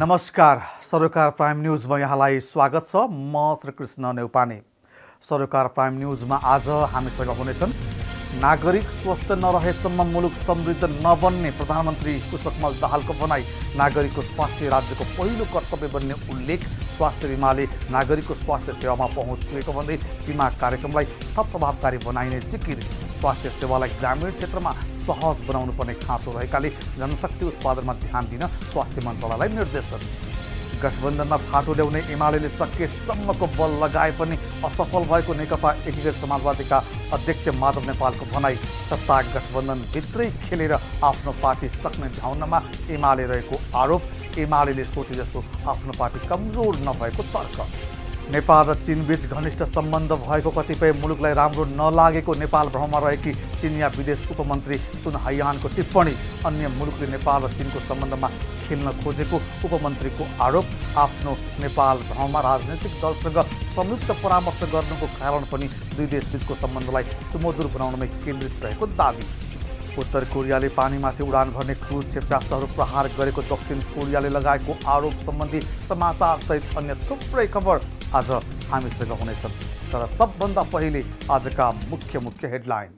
नमस्कार, सरोकार प्राइम न्यूजमा यहाँलाई स्वागत छ। म श्रीकृष्ण नेउपाने। सरोकार प्राइम न्यूजमा आज हामीसँग हुनेछन् नागरिक स्वस्थ नरहेसम्म मुलुक समृद्ध नबन्ने प्रधानमन्त्री पुष्पकमल दाहालको भनाई। नागरिकको स्वास्थ्य राज्यको पहिलो कर्तव्य बन्ने उल्लेख। स्वास्थ्य बीमाले नागरिकको स्वास्थ्य सेवामा पहुँच पुगेको भन्दै बीमा कार्यक्रमलाई थप प्रभावकारी बनाइने जिकिर। स्वास्थ्य सेवालाई ग्रामीण क्षेत्रमा सहज बनाउनु पर्ने खाँचो रहेकाले जनशक्ति उत्पादनमा ध्यान दिन स्वास्थ्य मन्त्रालयलाई निर्देशन। गठबन्धनमा फाटो ल्याउने एमालेले सकेसम्मको बल लगाए पनि असफल भएको नेकपा एकीकृत समाजवादीका अध्यक्ष माधव नेपालको भनाई। सत्ता गठबन्धनभित्रै खेलेर आफ्नो पार्टी सक्ने ध्याउनमा एमाले रहेको आरोप। एमाले सोचे जस्तो आफ्नो पार्टी कमजोर नभएको तर्क। नेपाल र चीनबीच घनिष्ठ सम्बन्ध भएको कतिपय मुलुकलाई राम्रो नलागेको नेपाल भ्रमणमा रहेकी चिनिया विदेश उपमन्त्री सुन हाइयानको टिप्पणी। अन्य मुलुकले नेपाल र चीनको सम्बन्धमा खेल्न खोजेको उपमन्त्रीको आरोप। आफ्नो नेपाल भ्रमणमा राजनैतिक दलसँग संयुक्त परामर्श गर्नुको कारण पनि दुई देशबीचको सम्बन्धलाई सुमधुर बनाउनमै केन्द्रित रहेको दाबी। उत्तर कोरियाले पानीमाथि उडान भर्ने क्रुज क्षेपणास्त्रहरू प्रहार गरेको दक्षिण कोरियाले लगाएको आरोप सम्बन्धी समाचारसहित अन्य थुप्रै खबर आज हामीसँग हुनेछन्। तर सबभन्दा पहिले आजका मुख्य हेडलाइन।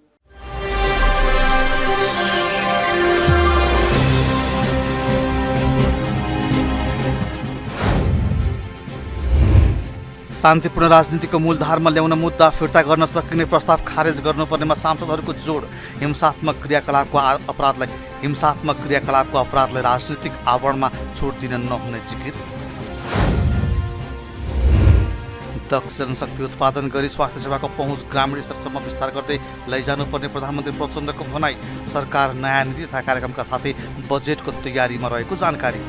शान्तिपूर्ण राजनीतिको मूलधारमा ल्याउन मुद्दा फिर्ता गर्न सकिने प्रस्ताव खारेज गर्नुपर्नेमा सांसदहरूको जोड। हिंसात्मक क्रियाकलापको अपराधलाई राजनीतिक आवरणमा छुट दिन नहुने जिकिर। दक्ष जनशक्ति उत्पादन गरी स्वास्थ्य सेवाको पहुँच ग्रामीण स्तरसम्म विस्तार गर्दै लैजानुपर्ने प्रधानमन्त्री प्रचण्डको भनाई। सरकार नयाँ नीति तथा कार्यक्रमका साथै बजेटको तयारीमा रहेको जानकारी।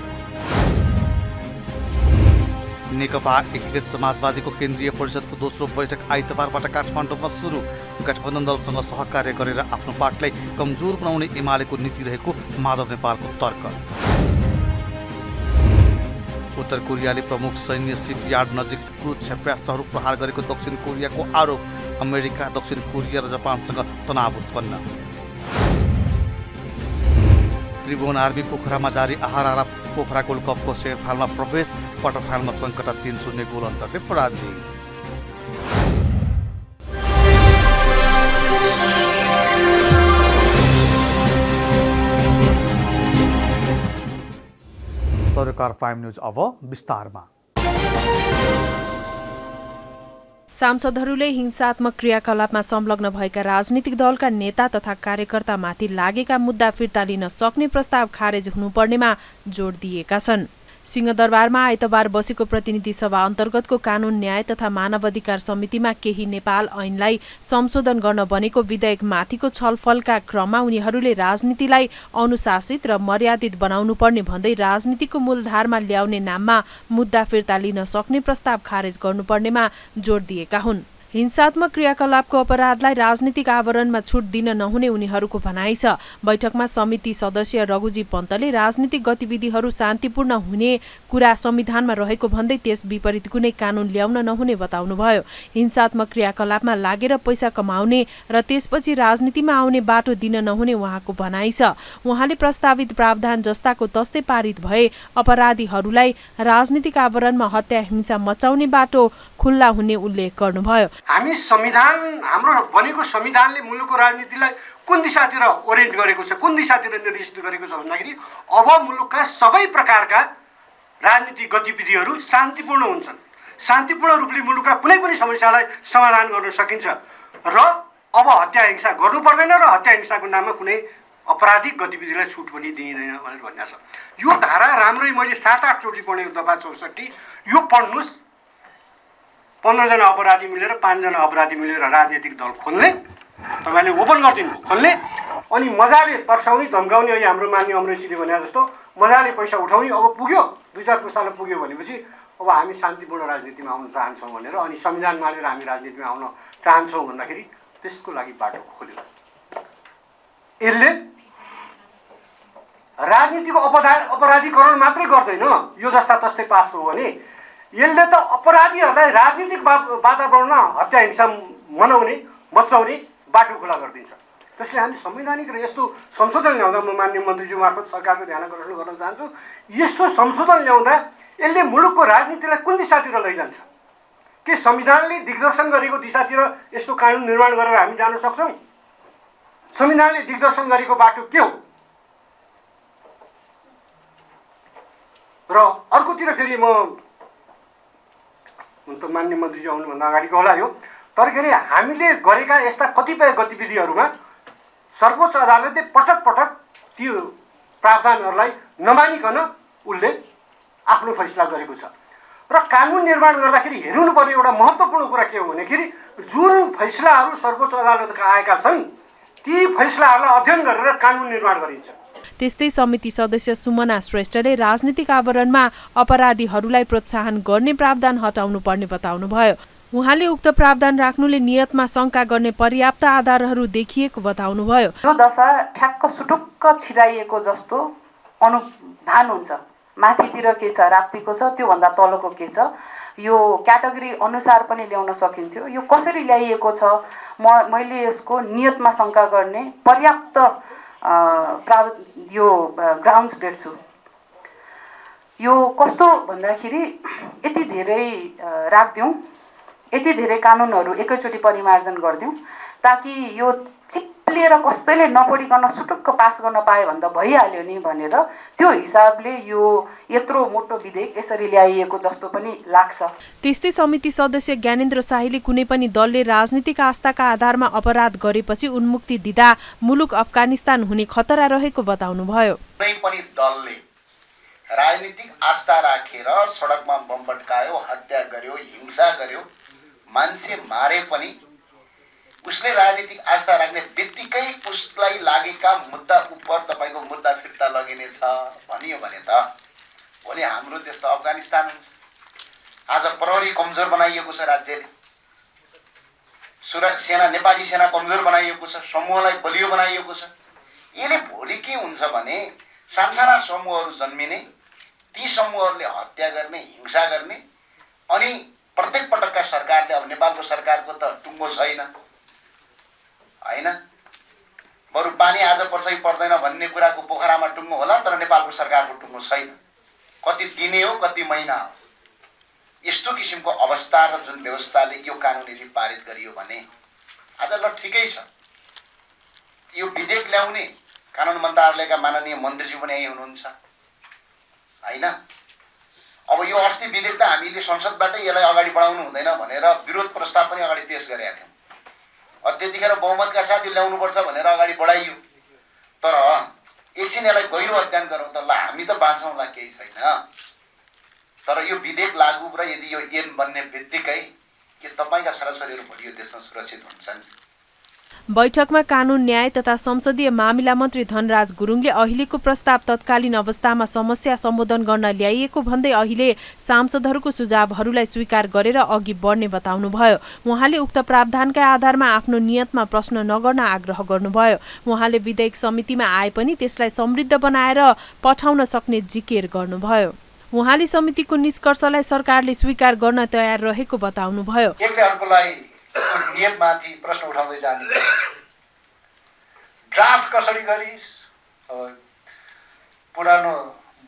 नेकपा एकीकृत समाजवादीको केन्द्रीय परिषदको दोस्रो बैठक आइतबारबाट काठमाडौँमा सुरु। गठबन्धन दलसँग सहकार्य गरेर आफ्नो पार्टीलाई कमजोर बनाउने एमालेको नीति रहेको माधव नेपालको तर्क। उत्तर कोरियाले प्रमुख सैन्य शिपयार्ड नजिक क्रुज क्षेपणास्त्रहरू प्रहार गरेको दक्षिण कोरियाको आरोप। अमेरिका, दक्षिण कोरिया र जापानसँग तनाव उत्पन्न। त्रिभुवन आर्मी पोखरामा जारी आहारा पोखरा गोल्ड कपको सेमिफाइनलमा प्रवेश। क्वार्टर फाइनलमा सङ्कटा 3-0 गोल अन्तरले पराजय। सरोकार प्राइम न्यूज अब विस्तारमा। सांसदहरूले हिंसात्मक क्रियाकलापमा संलग्न भएका राजनीतिक दलका नेता तथा कार्यकर्तामाथि लागेका मुद्दा फिर्ता लिन सक्ने प्रस्ताव खारेज हुनुपर्नेमा जोड दिएका छन्। सिंहदरबारमा आइतबार बसेको प्रतिनिधि सभा अन्तर्गतको कानून न्याय तथा मानवाधिकार समितिमा केही नेपाल ऐनलाई संशोधन गर्न बनेको विधेयकमाथिको छलफलका क्रममा उनीहरूले राजनीतिलाई अनुशासित र मर्यादित बनाउनुपर्ने भन्दै राजनीतिको मूलधारमा ल्याउने नाममा मुद्दा फिर्ता लिन सक्ने प्रस्ताव खारेज गर्नुपर्नेमा जोड दिएका हुन्। हिंसात्मक क्रियाकलापको अपराधलाई राजनीतिक आवरणमा छुट दिन नहुने उनीहरूको भनाइ छ। बैठकमा समिति सदस्य रघुजी पन्तले राजनीतिक गतिविधिहरू शान्तिपूर्ण हुने कुरा संविधानमा रहेको भन्दै त्यस विपरीत कुनै कानून ल्याउन नहुने बताउनुभयो। हिंसात्मक क्रियाकलापमा लागेर पैसा कमाउने र त्यसपछि राजनीतिमा आउने बाटो दिन नहुने उहाँको भनाइ छ। उहाँले प्रस्तावित प्रावधान जस्ताको तस्तै पारित भए अपराधीहरूलाई राजनीतिक आवरणमा हत्या हिंसा मचाउने बाटो खुल्ला हुने उल्लेख गर्नुभयो। हामी संविधान, हाम्रो बनेको संविधानले मुलुकको राजनीतिलाई कुन दिशातिर ओरिएन्ट गरेको छ, कुन दिशातिर निर्देशित गरेको छ भन्दाखेरि अब मुलुकका सबै प्रकारका राजनीतिक गतिविधिहरू शान्तिपूर्ण हुन्छन्। शान्तिपूर्ण रूपले मुलुकका कुनै पनि समस्यालाई समाधान गर्न सकिन्छ र अब हत्या हिंसा गर्नु पर्दैन र हत्या हिंसाको नाममा कुनै आपराधिक गतिविधिलाई छुट पनि दिइँदैन भनेर भन्ने छ। यो धारा राम्रै मैले 7-8 चोटि पढेको दफा 64। यो पढ्नुहोस्। 15 जना अपराधी मिलेर 5 जना अपराधी मिलेर राजनीतिक दल खोल्ने, तपाईँले ओपन गरिदिनु खोल्ने, अनि मजाले तर्साउने धम्काउने। अहिले हाम्रो मान्य अमरेशीले भने जस्तो मजाले पैसा उठाउने। अब पुग्यो 2-4 पुस्ताले पुग्यो भनेपछि अब हामी शान्तिपूर्ण राजनीतिमा आउन चाहन्छौँ भनेर अनि संविधान मानेर हामी राजनीतिमा आउन चाहन्छौँ भन्दाखेरि त्यसको लागि बाटो खोल्यो। यसले राजनीतिको अपराधीकरण मात्रै गर्दैन। यो जस्ता तस्तै पास हो भने यसले त अपराधीहरूलाई राजनीतिक वातावरणमा हत्या हिंसा मचाउने बाटो खुला गरिदिन्छ। त्यसले हामी संवैधानिक र यस्तो संशोधन ल्याउँदा म माननीय मन्त्रीज्यू मार्फत सरकारको ध्यान आकर्षण गर्न चाहन्छु, यस्तो संशोधन ल्याउँदा यसले मुलुकको राजनीतिलाई कुन दिशातिर लैजान्छ? के संविधानले दिग्दर्शन गरेको दिशातिर यस्तो कानुन निर्माण गरेर हामी जान सक्छौँ? संविधानले दिग्दर्शन गरेको बाटो के हो? र अर्कोतिर फेरि म त मान्य मन्त्रीज्यू आउनुभन्दा अगाडिको होला यो, तर के अरे हामीले गरेका यस्ता कतिपय गतिविधिहरूमा सर्वोच्च अदालतले पटक पटक त्यो प्रावधानहरूलाई नमानिकन उसले आफ्नो फैसला गरेको छ। र कानुन निर्माण गर्दाखेरि हेर्नुपर्ने एउटा महत्त्वपूर्ण कुरा के हो भनेखेरि जुन फैसलाहरू सर्वोच्च अदालतका आएका छन् ती फैसलाहरूलाई अध्ययन गरेर कानुन निर्माण गरिन्छ। त्यस्तै समिति सदस्य सुमना श्रेष्ठले राजनीतिक आवरणमा अपराधीहरूलाई प्रोत्साहन गर्ने प्रावधान हटाउनु पर्ने बताउनुभयो। उहाँले उक्त प्रावधान राख्नुले नियतमा शंका गर्ने पर्याप्त आधारहरू देखिएको बताउनुभयो। यो दफा ठ्याक्क सुटुक्क छिराइएको जस्तो अनुभान हुन्छ। माथितिर के छ, राप्तीको छ, त्योभन्दा तलको के छ, यो क्याटेगोरी अनुसार पनि ल्याउन सकिन्थ्यो। यो कसरी ल्याइएको छ, मैले यसको नियतमा शंका गर्ने पर्याप्त यो ग्राउन्ड्स भेट्छु। यो कस्तो भन्दाखेरि यति धेरै राख्दिउँ, यति धेरै कानुनहरू एकैचोटि परिमार्जन गरिदिउँ ताकि यो चिप्लिएर कसैले नपढिकन सुटुक्क पास गर्न पाए भन्दा भइहाल्यो नि भनेर त्यो हिसाबले यो यत्रो मोटो विधेयक यसरी ल्याइएको जस्तो पनि लाग्छ। त्यस्तै समिति सदस्य ज्ञानेन्द्र शाहीले कुनै पनि दलले राजनीतिक आस्थाका आधारमा अपराध गरेपछि उन्मुक्ति दिँदा मुलुक अफगानिस्तान हुने खतरा रहेको बताउनुभयो। कुनै पनि दलले राजनीतिक आस्था राखेर सडकमा बम पड्कायो, हत्या गर्यो, हिंसा गर्यो, मान्छे मारे पनि उसले राजनीतिक आस्था राख्ने बित्तिकै उसलाई लागेका मुद्दा उप तपाईँको मुद्दा फिर्ता लगिनेछ भनियो भने त भोलि हाम्रो देश त अफगानिस्तान हुन्छ। आज प्रहरी कमजोर बनाइएको छ, राज्यले सुरक्षा सेना, नेपाली सेना कमजोर बनाइएको छ, समूहलाई बलियो बनाइएको छ। यसले भोलि के हुन्छ भने सानसाना समूहहरू जन्मिने, ती समूहहरूले हत्या गर्ने, हिंसा गर्ने, अनि प्रत्येक पटकका सरकारले, अब नेपालको सरकारको त टुङ्गो छैन हैन, बरु पानी आज पर्छ कि पर्दैन भन्ने कुराको पोखरामा टुङ्गो होला, तर नेपालको सरकारको टुङ्गो छैन। कति दिने हो, कति महिना हो, यस्तो किसिमको अवस्था र जुन व्यवस्थाले यो कानुन यदि पारित गरियो भने आज ल ठिकै छ। यो विधेयक ल्याउने कानुन मन्त्रालयका माननीय मन्त्रीज्यू पनि यही हुनुहुन्छ हैन। अब यो अस्ति विधेयक त हामीले संसदबाटै यसलाई अगाडि बढाउनु हुँदैन भनेर विरोध प्रस्ताव पनि अगाडि पेश गरेका थियौँ। त्यतिखेर बहुमतका साथ यो ल्याउनुपर्छ भनेर अगाडि बढाइयो, तर एकछिन यसलाई गहिरो अध्ययन गरौँ त ल हामी त बाँच्छौँला, केही छैन। तर यो विधेयक लागू र यदि यो ऐन बन्ने बित्तिकै के तपाईँका छोराछोरीहरू भोलि यो देशमा सुरक्षित हुन्छन्? बैठकमा कानुन, न्याय तथा संसदीय मामिला मन्त्री धनराज गुरुङले अहिलेको प्रस्ताव तत्कालीन अवस्थामा समस्या सम्बोधन गर्न ल्याइएको भन्दै अहिले सांसदहरूको सुझावहरूलाई स्वीकार गरेर अघि बढ्ने बताउनुभयो। उहाँले उक्त प्रावधानका आधारमा आफ्नो नियतमा प्रश्न नगर्न आग्रह गर्नुभयो। उहाँले विधेयक समितिमा आए पनि त्यसलाई समृद्ध बनाएर पठाउन सक्ने जिकिर गर्नुभयो। उहाँले समितिको निष्कर्षलाई सरकारले स्वीकार गर्न तयार रहेको बताउनुभयो। एकले अर्कोलाई नियतमाथि प्रश्न उठाउँदै जाने, ड्राफ्ट कसरी गरिस्, पुरानो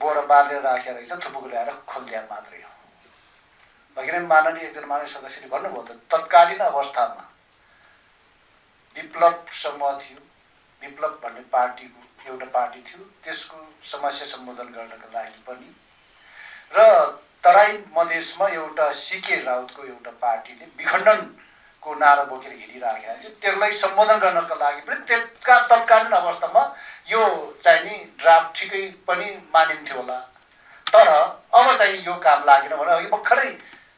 बोरा बाँधेर राखेर रहेछ, थुपुको ल्याएर खोलिदिया मात्रै हो। अघि नै माननीय एकजना माननीय सदस्यले भन्नुभयो त तत्कालीन अवस्थामा विप्लव समूह थियो, विप्लव भन्ने पार्टीको एउटा पार्टी थियो, त्यसको समस्या सम्बोधन गर्नका लागि पनि र तराई मधेसमा एउटा सिके राउतको एउटा पार्टीले विखण्डनको नारा बोकेर हिँडिराखेका थियो, त्यसलाई सम्बोधन गर्नका लागि पनि तत्कालीन अवस्थामा यो चाहिँ नि ड्राफ्ट ठिकै पनि मानिन्थ्यो होला। तर अब चाहिँ यो काम लागेन भने अघि भर्खरै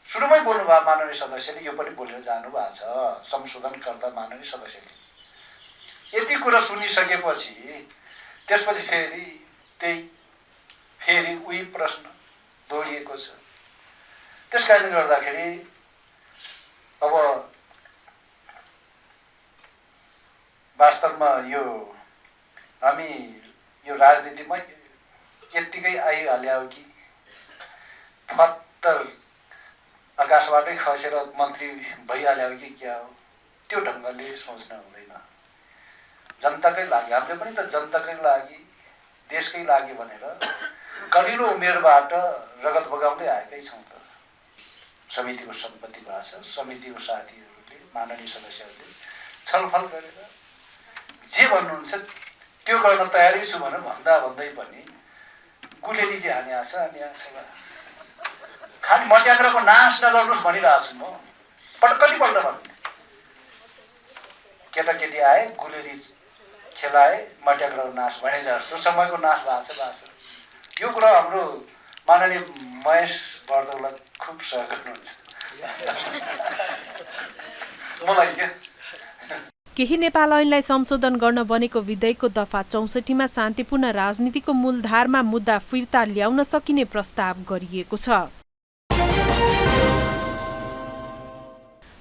सुरुमै बोल्नुभयो माननीय सदस्यले, यो पनि बोलेर जानुभएको छ संशोधनकर्ता माननीय सदस्यले। यति कुरा सुनिसकेपछि त्यसपछि फेरि उही प्रश्न दोहोरिएको छ। त्यस कारणले गर्दाखेरि अब वास्तवमा यो हामी यो राजनीतिमा यत्तिकै आइहाल्यो कि फत्तर आकाशबाटै खसेर मन्त्री भइहाल्यो कि क्या हो, त्यो ढङ्गले सोच्न हुँदैन। जनताकै लागि, हामीले पनि त जनताकै लागि देशकै लागि भनेर कलिलो उमेरबाट रगत बगाउँदै आएकै छौँ त। समितिको सम्पत्ति भएको छ, समितिको साथीहरूले माननीय सदस्यहरूले छलफल गरेर जे भन्नुहुन्छ त्यो गर्न तयारी छु भनेर भन्दै पनि गुलेलीले हाने छ अनि खालि मट्याग्रहको नाश नगर्नुहोस् भनिरहेको छु म। कतिपल्ट भन्नु, केटाकेटी आए गुलेली खेलाए मट्याग्रह नाश भने जस्तो समयको नाश भएको छ। यो कुरा हाम्रो माननीय महेश वर्दौलाई खुब सहयोग गर्नुहुन्छ मलाई क्या। केही नेपाल ऐनलाई संशोधन गर्न बनेको विधेयकको दफा 64मा शान्तिपूर्ण राजनीतिको मूलधारमा मुद्दा फिर्ता ल्याउन सकिने प्रस्ताव गरिएको छ।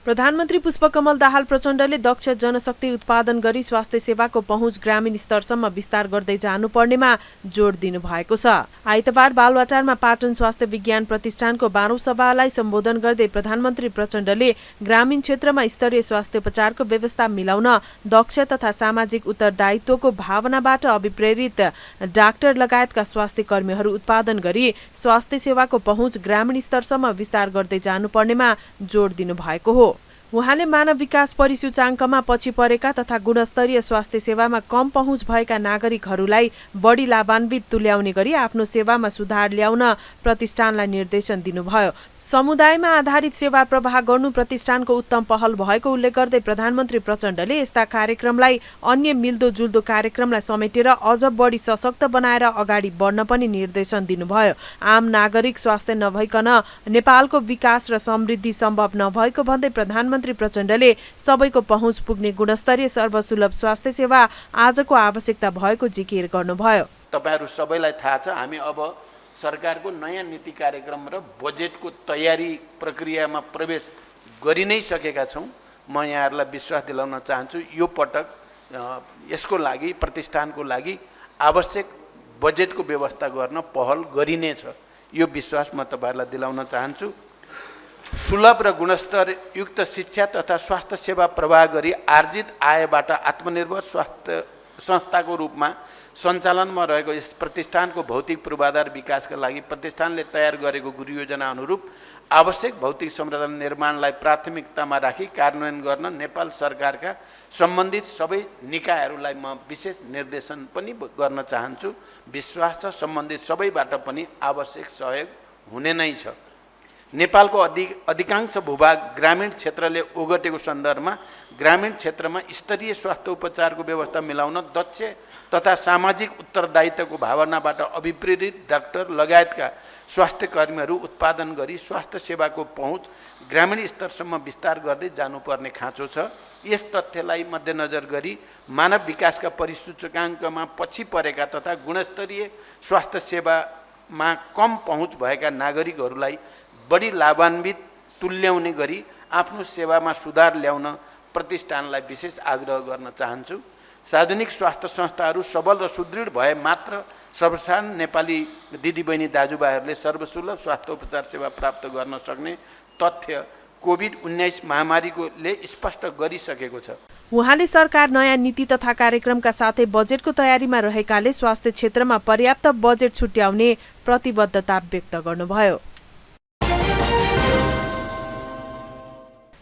प्रधानमन्त्री पुष्पकमल दाहाल प्रचण्डले दक्ष जनशक्ति उत्पादन गरी स्वास्थ्य सेवाको पहुँच ग्रामीण स्तरसम्म विस्तार गर्दै जानुपर्नेमा जोड दिनुभएको छ। आइतबार बालुवाटारमा पाटन स्वास्थ्य विज्ञान प्रतिष्ठानको 12औं सभालाई सम्बोधन गर्दै प्रधानमन्त्री प्रचण्डले ग्रामीण क्षेत्रमा स्तरीय स्वास्थ्योपचारको व्यवस्था मिलाउन दक्ष तथा सामाजिक उत्तरदायित्वको भावनाबाट अभिप्रेरित डाक्टर लगायतका स्वास्थ्य कर्मीहरू उत्पादन गरी स्वास्थ्य सेवाको पहुँच ग्रामीण स्तरसम्म विस्तार गर्दै जानुपर्नेमा जोड दिनुभएको हो। उहाँले मानव विकास परिसूचाङ्कमा पछि परेका तथा गुणस्तरीय स्वास्थ्य सेवामा कम पहुँच भएका नागरिकहरूलाई बढी लाभान्वित तुल्याउने गरी आफ्नो सेवामा सुधार ल्याउन प्रतिष्ठानलाई निर्देशन दिनुभयो। समुदायमा आधारित सेवा प्रवाह गर्नु प्रतिष्ठानको उत्तम पहल भएको उल्लेख गर्दै प्रधानमन्त्री प्रचण्डले यस्ता कार्यक्रमलाई अन्य मिल्दोजुल्दो कार्यक्रमलाई समेटेर अझ बढी सशक्त बनाएर अगाडि बढ्न पनि निर्देशन दिनुभयो। आम नागरिक स्वास्थ्य नभइकन नेपालको विकास र समृद्धि सम्भव नभएको भन्दै प्रधानमन्त्री प्रचण्डले सबैको पहुँच पुग्ने गुणस्तरीय सर्वसुलभ स्वास्थ्य सेवा आजको आवश्यकता भएको जिकिर गर्नुभयो। तपाईहरु सबैलाई थाहा छ, हामी अब सरकारको नयाँ नीति कार्यक्रम र बजेटको तयारी प्रक्रियामा प्रवेश गरि नै सकेका छौं। म यहाँहरुलाई विश्वास दिलाउन चाहन्छु, यो पटक यसको लागि प्रतिष्ठानको लागि आवश्यक बजेटको व्यवस्था गर्न पहल गरिनेछ। यो विश्वास म तपाईहरुलाई दिलाउन चाहन्छु। सुलभ र गुणस्तरयुक्त शिक्षा तथा स्वास्थ्य सेवा प्रवाह गरी आर्जित आयबाट आत्मनिर्भर स्वास्थ्य संस्थाको रूपमा सञ्चालनमा रहेको यस प्रतिष्ठानको भौतिक पूर्वाधार विकासका लागि प्रतिष्ठानले तयार गरेको गुरुयोजना अनुरूप आवश्यक भौतिक संरचना निर्माणलाई प्राथमिकतामा राखी कार्यान्वयन गर्न नेपाल सरकारका सम्बन्धित सबै निकायहरूलाई म विशेष निर्देशन पनि गर्न चाहन्छु। विश्वास छ सम्बन्धित सबैबाट पनि आवश्यक सहयोग हुने नै छ। नेपालको अधिकांश भूभाग ग्रामीण क्षेत्रले ओगटेको सन्दर्भमा ग्रामीण क्षेत्रमा स्तरीय स्वास्थ्य उपचारको व्यवस्था मिलाउन दक्ष तथा सामाजिक उत्तरदायित्वको भावनाबाट अभिप्रेरित डाक्टर लगायतका स्वास्थ्य कर्मीहरू उत्पादन गरी स्वास्थ्य सेवाको पहुँच ग्रामीण स्तरसम्म विस्तार गर्दै जानुपर्ने खाँचो छ। यस तथ्यलाई मध्यनजर गरी मानव विकासका परिसूचकाङ्कमा पछि परेका तथा गुणस्तरीय स्वास्थ्य सेवामा कम पहुँच भएका नागरिकहरूलाई बढी लाभान्वित तुल्याउने गरी आफ्नो सेवामा सुधार ल्याउन प्रतिष्ठानलाई विशेष आग्रह गर्न चाहन्छु। सार्वजनिक स्वास्थ्य संस्थाहरू सबल र सुदृढ भए मात्र सर्वसाधारण नेपाली दिदीबहिनी दाजुभाइहरूले सर्वसुलभ स्वास्थ्य उपचार सेवा प्राप्त गर्न सक्ने तथ्य कोभिड-19 महामारीले स्पष्ट गरिसकेको छ। उहाँले सरकार नयाँ नीति तथा कार्यक्रमका साथै बजेटको तयारीमा रहेकाले स्वास्थ्य क्षेत्रमा पर्याप्त बजेट छुट्याउने प्रतिबद्धता व्यक्त गर्नुभयो।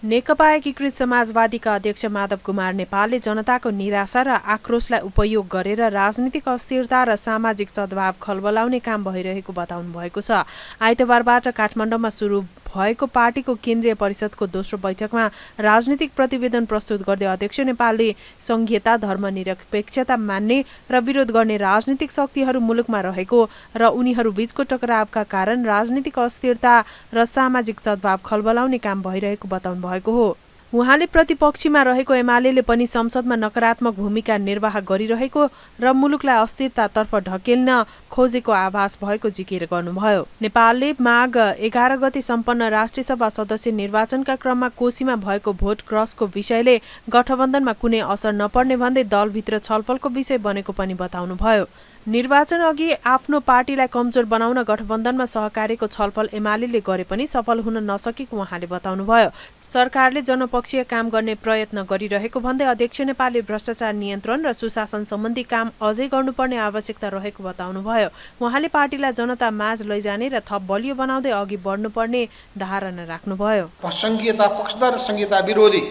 नेकपा एकीकृत समाजवादीका अध्यक्ष माधव कुमार नेपालले जनताको निराशा र आक्रोशलाई उपयोग गरेर राजनीतिक अस्थिरता र सामाजिक सद्भाव खलबलाउने काम भइरहेको बताउनु भएको छ। आइतबारबाट काठमाडौँमा सुरु भएको पार्टीको केन्द्रीय परिषदको दोस्रो बैठकमा राजनीतिक प्रतिवेदन प्रस्तुत गर्दै अध्यक्ष नेपालले संघीयता, धर्मनिरपेक्षता मान्ने र विरोध गर्ने राजनीतिक शक्तिहरू मुलुकमा रहेको र उनीहरू बीचको टकरावका कारण राजनीतिक अस्थिरता र सामाजिक सद्भाव खलबलाउने काम भइरहेको बताउनु भएको हो। उहाँले प्रतिपक्षीमा रहेको एमाले पनि संसदमा नकारात्मक भूमिका निर्वाह गरिरहेको र मुलुकलाई अस्थिरतातर्फ ढकेल्न खोजेको आभास भएको जिकिर गर्नुभयो। नेपालले माघ 11 गते सम्पन्न राष्ट्रिय सभा सदस्य निर्वाचनका क्रममा कोशीमा भएको भोट क्रसको विषयले गठबन्धनमा कुनै असर नपर्ने भन्दै दलभित्र छलफलको विषय बनेको पनि बताउनुभयो। निर्वाचन अघि आफ्नो पार्टीलाई कमजोर बनाउन गठबन्धनमा सहकार्यको छलफल एमाले गरे पनि सफल हुन नसकेको उहाँले बताउनुभयो। सरकारले जनपक्षीय काम गर्ने प्रयत्न गरिरहेको भन्दै अध्यक्ष नेपालले भ्रष्टाचार नियन्त्रण र सुशासन सम्बन्धी काम अझै गर्नुपर्ने आवश्यकता रहेको बताउनुभयो। उहाँले पार्टीलाई जनता माझ लैजाने र थप बलियो बनाउँदै अघि बढ्नुपर्ने धारणा राख्नुभयो। संघीयता पक्षधर, संघीयता विरोधी,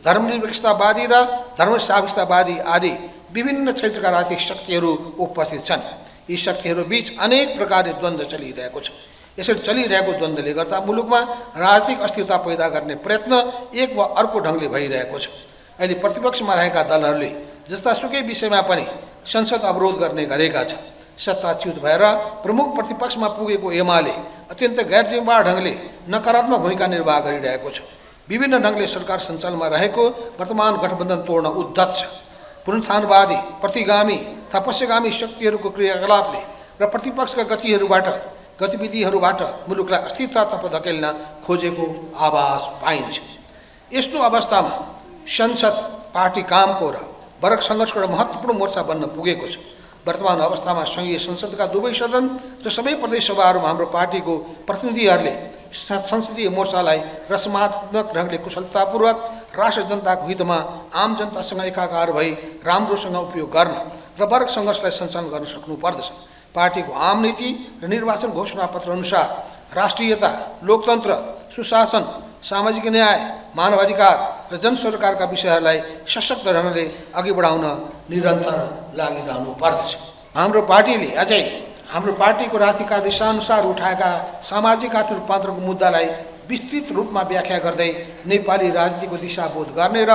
धर्मनिरपेक्षतावादी र धर्मसापेक्षतावादी आदि विभिन्न क्षेत्रका राजनीतिक शक्तिहरू उपस्थित छन्। यी शक्तिहरू बीच अनेक प्रकारले द्वन्द्व चलिरहेको छ। यसरी चलिरहेको द्वन्द्वले गर्दा मुलुकमा राजनीतिक अस्थिरता पैदा गर्ने प्रयत्न एक वा अर्को ढङ्गले भइरहेको छ। अहिले प्रतिपक्षमा रहेका दलहरूले जस्तासुकै विषयमा पनि संसद अवरोध गर्ने गरेका छन्। सत्ताच्युत भएर प्रमुख प्रतिपक्षमा पुगेको एमाले अत्यन्त गैरजिम्मेवार ढङ्गले नकारात्मक भूमिका निर्वाह गरिरहेको छ। विभिन्न ढङ्गले सरकार सञ्चालनमा रहेको वर्तमान गठबन्धन तोड्न उद्धत छ। पुनरुत्थानवादी, प्रतिगामी, तपस्यागामी शक्तिहरूको क्रियाकलापले र प्रतिपक्षका गतिविधिहरूबाट मुलुकलाई अस्थिरतातर्फ धकेल्न खोजेको आभास पाइन्छ। यस्तो अवस्थामा संसद पार्टी कामको र वर्ग सङ्घर्षको एउटा महत्त्वपूर्ण मोर्चा बन्न पुगेको छ। वर्तमान अवस्थामा सङ्घीय संसदका दुवै सदन र सबै प्रदेश सभाहरूमा हाम्रो पार्टीको प्रतिनिधिहरूले संसदीय मोर्चालाई रचनात्मक ढङ्गले कुशलतापूर्वक राष्ट्र जनताको हितमा आम जनतासँग एकाकार भई राम्रोसँग उपयोग गर्न र वर्ग सङ्घर्षलाई सञ्चालन गर्न सक्नुपर्दछ। पार्टीको आम नीति र निर्वाचन घोषणापत्र अनुसार राष्ट्रियता, लोकतन्त्र, सुशासन, सामाजिक न्याय, मानवाधिकार र जनसरकारका विषयहरूलाई सशक्त ढङ्गले अघि बढाउन निरन्तर लागिरहनु पर्दछ। हाम्रो पार्टीले अझै हाम्रो पार्टीको राजनीतिक दिशाअनुसार उठाएका सामाजिक आर्थिक रूपान्तरणको मुद्दालाई विस्तृत रूपमा व्याख्या गर्दै नेपाली राजनीतिको दिशाबोध गर्ने र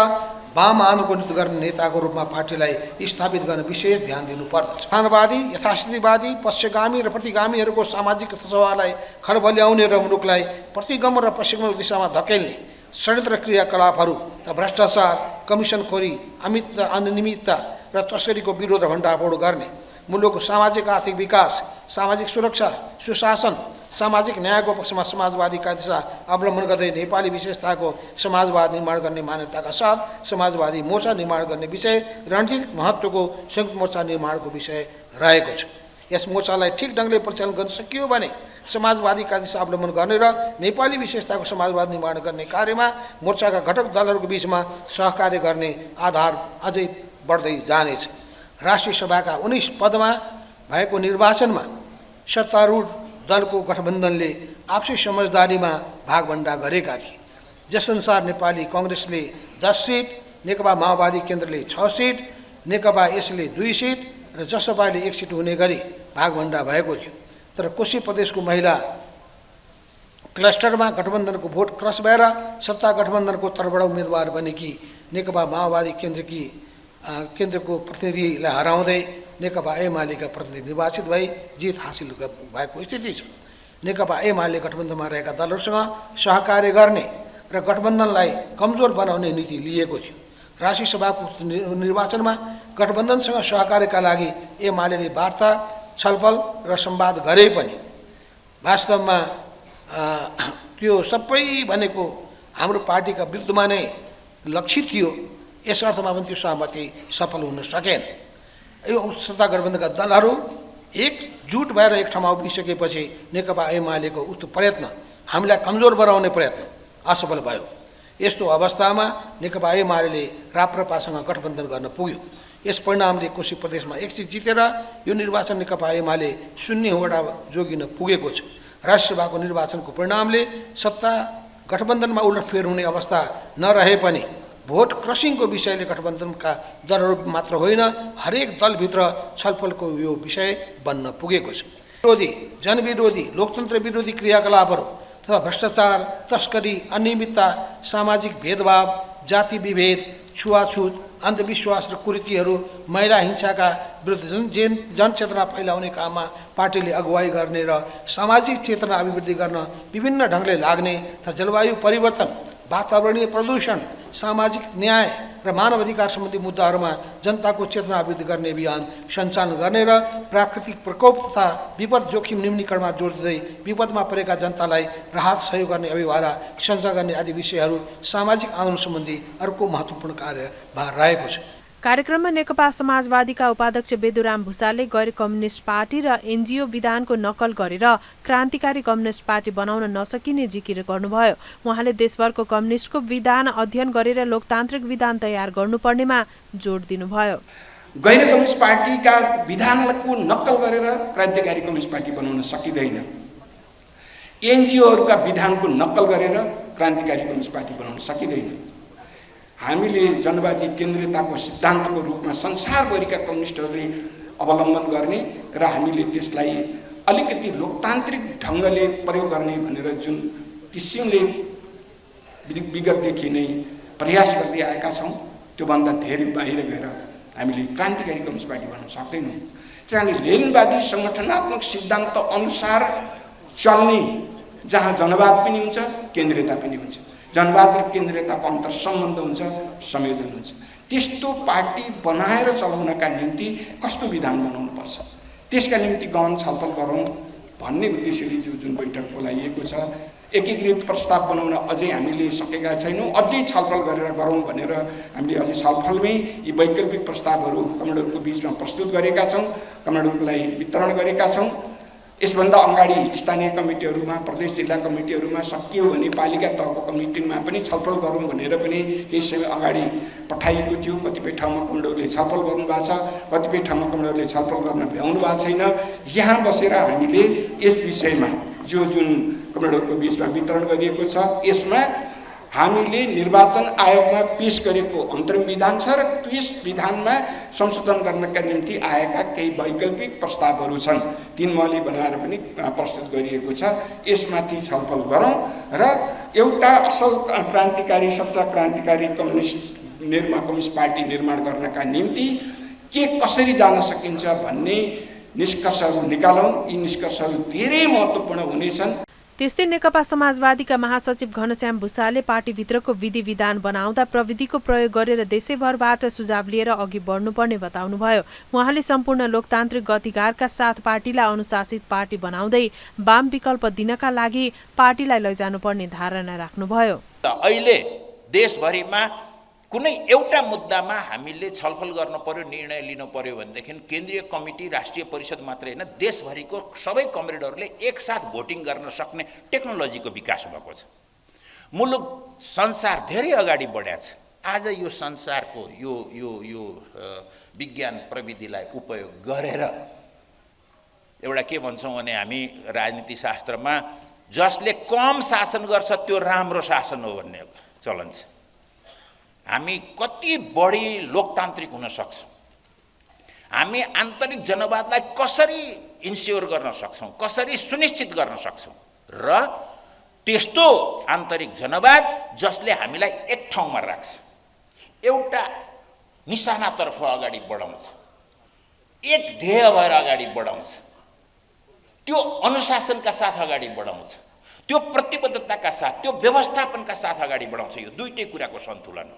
वाम आन्दोलनको नेतृत्व गर्ने नेताको रूपमा पार्टीलाई स्थापित गर्न विशेष ध्यान दिनुपर्दछ। स्थानवादी, यथास्थितिवादी, पश्चिमगामी र प्रतिगामीहरूको सामाजिक सभालाई खरबल्याउने र मुलुकलाई प्रतिगम र पश्चिम दिशामा धकेल्ने षड्यन्त्र क्रियाकलापहरू त भ्रष्टाचार, कमिसनखोरी, अनियमितता र तस्करीको विरोध र भण्डाफोड गर्ने, मुलुकको सामाजिक आर्थिक विकास, सामाजिक सुरक्षा, सुशासन, सामाजिक न्यायको पक्षमा समाजवादीका दिशा अवलम्बन गर्दै नेपाली विशेषताको समाजवाद निर्माण गर्ने मान्यताका साथ समाजवादी मोर्चा निर्माण गर्ने विषय रणनीतिक महत्त्वको संयुक्त मोर्चा निर्माणको विषय रहेको छ। यस मोर्चालाई ठिक ढङ्गले परिचालन गर्न सकियो भने समाजवादीका दिशा अवलम्बन गर्ने र नेपाली विशेषताको समाजवाद निर्माण गर्ने कार्यमा मोर्चाका घटक दलहरूको बीचमा सहकार्य गर्ने आधार अझै बढ्दै जानेछ। राष्ट्रिय सभाका 19 पदमा भएको निर्वाचनमा सत्तारूढ दलको गठबन्धनले आपसी समझदारीमा भागभण्डा गरेका थिए, जसअनुसार नेपाली कङ्ग्रेसले 10 सिट, नेकपा माओवादी केन्द्रले 6 सिट, नेकपा यसले 2 सिट र जसपाले 1 सिट हुने गरी भागभण्डा भएको थियो। तर कोशी प्रदेशको महिला क्लस्टरमा गठबन्धनको भोट क्रस भएर सत्ता गठबन्धनको तर्फबाट उम्मेदवार बनेकी नेकपा माओवादी केन्द्रको प्रतिनिधिलाई हराउँदै नेकपा एमालेका प्रतिनिधि निर्वाचित भई जित हासिल भएको स्थिति छ। नेकपा एमाले गठबन्धनमा रहेका दलहरूसँग सहकार्य गर्ने र गठबन्धनलाई कमजोर बनाउने नीति लिएको थियो। राष्ट्रिय सभाको निर्वाचनमा गठबन्धनसँग सहकार्यका लागि एमाले वार्ता, छलफल र संवाद गरे पनि वास्तवमा त्यो सबै भनेको हाम्रो पार्टीका विरुद्धमा नै लक्षित थियो। यस अर्थमा पनि त्यो सहमति सफल हुन सकेन। यो सत्ता गठबन्धनका दलहरू एकजुट भएर एक ठाउँमा उभिसकेपछि नेकपा एमालेको उक्त प्रयत्न हामीलाई कमजोर बनाउने प्रयत्न असफल भयो। यस्तो अवस्थामा नेकपा एमाले राप्रपासँग गठबन्धन गर्न पुग्यो। यस परिणामले कोशी प्रदेशमा 1 सिट जितेर यो निर्वाचन नेकपा एमाले 0 वटा जोगिन पुगेको छ। राष्ट्रसभाको निर्वाचनको परिणामले सत्ता गठबन्धनमा उलटफेर हुने अवस्था नरहे पनि भोट क्रसिङको विषयले गठबन्धनका दलहरू मात्र होइन हरेक दलभित्र छलफलको यो विषय बन्न पुगेको छ। विरोधी, जनविरोधी, लोकतन्त्र विरोधी क्रियाकलापहरू तथा भ्रष्टाचार, तस्करी, अनियमितता, सामाजिक भेदभाव, जाति विभेद, छुवाछुत, अन्धविश्वास र कुरीतिहरू, महिला हिंसाका विरुद्ध जनचेतना फैलाउने काममा पार्टीले अगुवाई गर्ने र सामाजिक चेतना अभिवृद्धि गर्न विभिन्न ढङ्गले लाग्ने तथा जलवायु परिवर्तन, वातावरणीय प्रदूषण, सामाजिक न्याय र मानवाधिकार सम्बन्धी मुद्दाहरूमा जनताको चेतना अभिवृद्धि गर्ने अभियान सञ्चालन गर्ने र प्राकृतिक प्रकोप तथा विपद जोखिम न्यूनीकरणमा जोड दिँदै विपदमा परेका जनतालाई राहत सहयोग गर्ने अभियान सञ्चालन गर्ने आदि विषयहरू सामाजिक आन्दोलन सम्बन्धी अर्को महत्त्वपूर्ण कार्यभार रहेको छ। कार्यक्रममा नेकपा समाजवादीका उपाध्यक्ष बेदुराम भुसालले गैर कम्युनिस्ट पार्टी र एनजिओ विधानको नक्कल गरेर क्रान्तिकारी कम्युनिस्ट पार्टी बनाउन नसकिने जिकिर गर्नुभयो। उहाँले देशभरको कम्युनिस्टको विधान अध्ययन गरेर लोकतान्त्रिक विधान तयार गर्नुपर्नेमा जोड दिनुभयो। गैर कम्युनिस्ट पार्टीका विधानको नक्कल गरेर क्रान्तिकारी कम्युनिस्ट पार्टी बनाउन सकिँदैन। एनजिओहरूका विधानको नक्कल गरेर क्रान्तिकारी कम्युनिस्ट पार्टी बनाउन सकिँदैन। हामीले जनवादी केन्द्रीयताको सिद्धान्तको रूपमा संसारभरिका कम्युनिस्टहरूले अवलम्बन गर्ने र हामीले त्यसलाई अलिकति लोकतान्त्रिक ढङ्गले प्रयोग गर्ने भनेर जुन किसिमले विगतदेखि नै प्रयास गर्दै आएका छौँ त्योभन्दा धेरै बाहिर गएर हामीले क्रान्तिकारी कम्युनिस्ट पार्टी बनाउन सक्दैनौँ। त्यसैले लेनवादी सङ्गठनात्मक सिद्धान्त अनुसार चल्ने जहाँ जनवाद पनि हुन्छ केन्द्रीयता पनि हुन्छ, जनवाद र केन्द्रीयताको अन्तर सम्बन्ध हुन्छ, संयोजन हुन्छ। त्यस्तो पार्टी बनाएर चलाउनका निम्ति कस्तो विधान बनाउनुपर्छ त्यसका निम्ति गहन छलफल गरौँ भन्ने उद्देश्यले जुन बैठक बोलाइएको छ। एकीकृत प्रस्ताव बनाउन अझै हामीले सकेका छैनौँ, अझै छलफल गरेर गरौँ भनेर हामीले अझै छलफलमै यी वैकल्पिक प्रस्तावहरू कमरेडहरूको बिचमा प्रस्तुत गरेका छौँ, कमरेडहरूलाई वितरण गरेका छौँ। यसभन्दा अगाडि स्थानीय कमिटीहरूमा, प्रदेश जिल्ला कमिटीहरूमा सकियो भने पालिका तहको कमिटीमा पनि छलफल गरौँ भनेर पनि केही समय अगाडि पठाइएको थियो। कतिपय ठाउँमा कमरेडहरूले छलफल गर्नुभएको छ, कतिपय ठाउँमा कमरेडहरूले छलफल गर्न भ्याउनु भएको छैन। यहाँ बसेर हामीले यस विषयमा जुन कमरेडहरूको बिचमा वितरण गरिएको छ यसमा हामीले निर्वाचन आयोगमा पेश गरेको अन्तरिम विधान छ र त्यस विधानमा संशोधन गर्नका निम्ति आएका केही वैकल्पिक प्रस्तावहरू छन्, तीन बनाएर पनि प्रस्तुत गरिएको छ। यसमाथि छलफल गरौँ र एउटा असल क्रान्तिकारी सच्चा क्रान्तिकारी कम्युनिस्ट पार्टी निर्माण गर्नका निम्ति के कसरी जान सकिन्छ भन्ने निष्कर्षहरू निकालौँ। यी निष्कर्षहरू धेरै महत्त्वपूर्ण हुनेछन्। त्यस्तै नेकपा समाजवादीका महासचिव घनश्याम भुसालले पार्टीभित्रको विधि विधान बनाउँदा प्रविधिको प्रयोग गरेर देशैभरबाट सुझाव लिएर अघि बढ्नुपर्ने बताउनुभयो। उहाँले सम्पूर्ण लोकतान्त्रिक गतिकारका साथ पार्टीलाई अनुशासित पार्टी बनाउँदै वाम विकल्प दिनका लागि पार्टीलाई लैजानुपर्ने धारणा राख्नुभयो। अहिले देशभरिमा कुनै एउटा मुद्दामा हामीले छलफल गर्नु पर्यो, निर्णय लिनु पर्यो भनेदेखि केन्द्रीय कमिटी, राष्ट्रिय परिषद मात्रै होइन देशभरिको सबै कमरेडहरूले एकसाथ भोटिङ गर्न सक्ने टेक्नोलोजीको विकास भएको छ। मुलुक संसार धेरै अगाडि बढेको छ। आज यो संसारको यो विज्ञान प्रविधिलाई उपयोग गरेर एउटा के भन्छौँ भने हामी राजनीति शास्त्रमा जसले कम शासन गर्छ त्यो राम्रो शासन हो भन्ने चलन छ। हामी कति बढी लोकतान्त्रिक हुन सक्छौँ, हामी आन्तरिक जनवादलाई कसरी इन्स्योर गर्न सक्छौँ, कसरी सुनिश्चित गर्न सक्छौँ र त्यस्तो आन्तरिक जनवाद जसले हामीलाई एक ठाउँमा राख्छ, एउटा निशानातर्फ अगाडि बढाउँछ, एक ध्येय भएर अगाडि बढाउँछ, त्यो अनुशासनका साथ अगाडि बढाउँछ, त्यो प्रतिबद्धताका साथ, त्यो व्यवस्थापनका साथ अगाडि बढाउँछ। यो दुईटै कुराको सन्तुलन हो।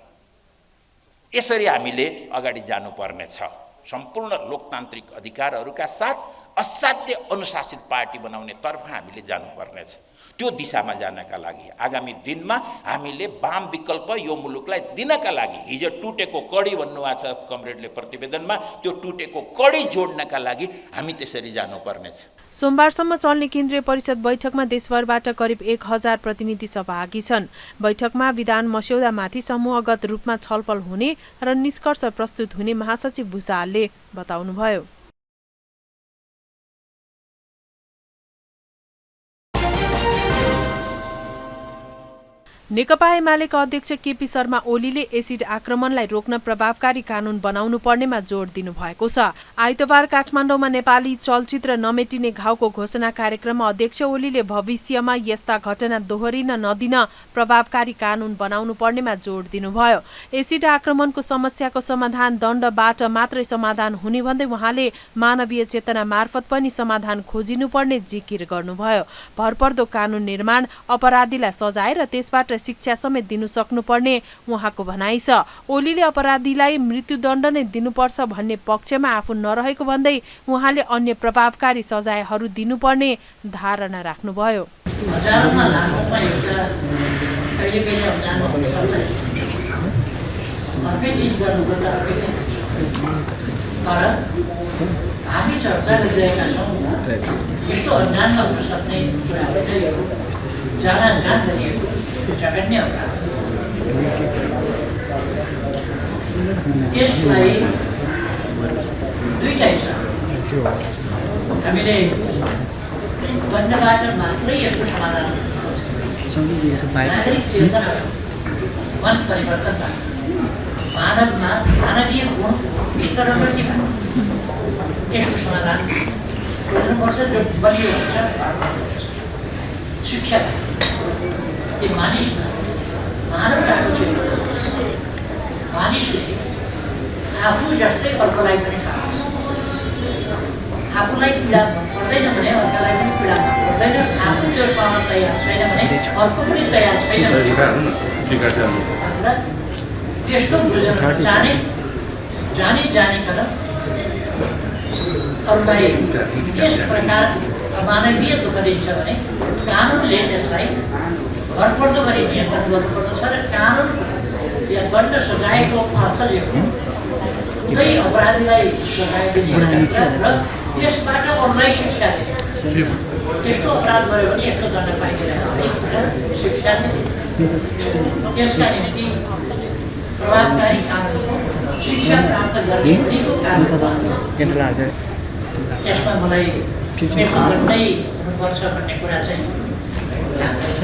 यसरी हामीले अगाडि जानुपर्ने छ। सम्पूर्ण लोकतान्त्रिक अधिकारहरूका साथ असाध्य अनुशासित पार्टी बनाउने तर्फ हामीले जानुपर्नेछ। त्यो दिशामा जानका लागि आगामी दिनमा हामीले वाम विकल्प यो मुलुकलाई दिनका लागि हिजो टुटेको कडी भन्नुभएको छ कमरेडले प्रतिवेदनमा, त्यो टुटेको कडी जोड्नका लागि हामी त्यसरी जानुपर्नेछ। सोमबारसम्म चल्ने केन्द्रीय परिषद बैठकमा देशभरबाट करिब 1000 प्रतिनिधि सहभागी छन्। बैठकमा विधान मस्यौदामाथि समूहगत रूपमा छलफल हुने र निष्कर्ष प्रस्तुत हुने महासचिव भुसालले बताउनुभयो। नेकपा एमालेका अध्यक्ष केपी शर्मा ओलीले एसिड आक्रमणलाई रोक्न प्रभावकारी कानून बनाउनु पर्नेमा जोड दिनुभएको छ। आइतबार काठमाडौँमा नेपाली चलचित्र नमेटिने घाउको घोषणा कार्यक्रममा अध्यक्ष ओलीले भविष्यमा यस्ता घटना दोहोरिन नदिन प्रभावकारी कानून बनाउनु पर्नेमा जोड दिनुभयो। एसिड आक्रमणको समस्याको समाधान दण्डबाट मात्रै समाधान हुने भन्दै उहाँले मानवीय चेतना मार्फत पनि समाधान खोजिनुपर्ने जिकिर गर्नुभयो। भरपर्दो कानून निर्माण, अपराधीलाई सजाय र त्यसबाट शिक्षा समेत दिनु सक्नुपर्ने उहाँको भनाइ छ। ओलीले अपराधीलाई मृत्युदण्ड नै दिनुपर्छ भन्ने पक्षमा आफू नरहेको भन्दै उहाँले अन्य प्रभावकारी सजायहरू दिनुपर्ने धारणा राख्नुभयो। हजारौंमा लाखौंमा एउटा कहिले कहिले अर्कै चिज गर्नुपर्दा अर्कै तर हामी चर्चा गरिरहेका छौँ यस्तो अन्जानमा हुन सक्ने कुराहरू जान गरिएको जघन्य अपराध त्यसलाई दुईटा हिसाब हामीले दण्डबाट मात्रै यसको समाधान नागरिक चेतना मन परिवर्तन मानवमा मानवीय गुण विस्तरण कति भयो यसको समाधान खोज्नुपर्छ जो बलियो हुन्छ शिक्षा त्यो मानिसमा मानवताको चेतना मानिसले आफू जस्तै अर्कोलाई पनि खाओस् आफूलाई पीडा पर्दैन भने अर्कालाई पनि पीडा पर्दैन आफू त्यो सहन तयार छैन भने अर्को पनि तयार छैन त्यस्तो बुझेर जानिकन अरूलाई यस प्रकार अमानवीय दुःख दिन्छ भने कानुनले त्यसलाई भरपर्दो गरी नियन्त्रण गर्नुपर्दछ र कानुन या दण्ड सजायको अर्थ यो कुनै अपराधीलाई सजाय दिने र त्यसबाट अरूलाई शिक्षा दिने त्यस्तो अपराध गर्यो भने यस्तो दण्ड पाइदिरहेको शिक्षा दिने त्यसका निम्ति प्रभावकारी कानुन शिक्षा प्राप्त गर्ने उनीको कानुन यसमा मलाई मृत्युदण्ड नै हुनुपर्छ भन्ने कुरा चाहिँ लाग्दछ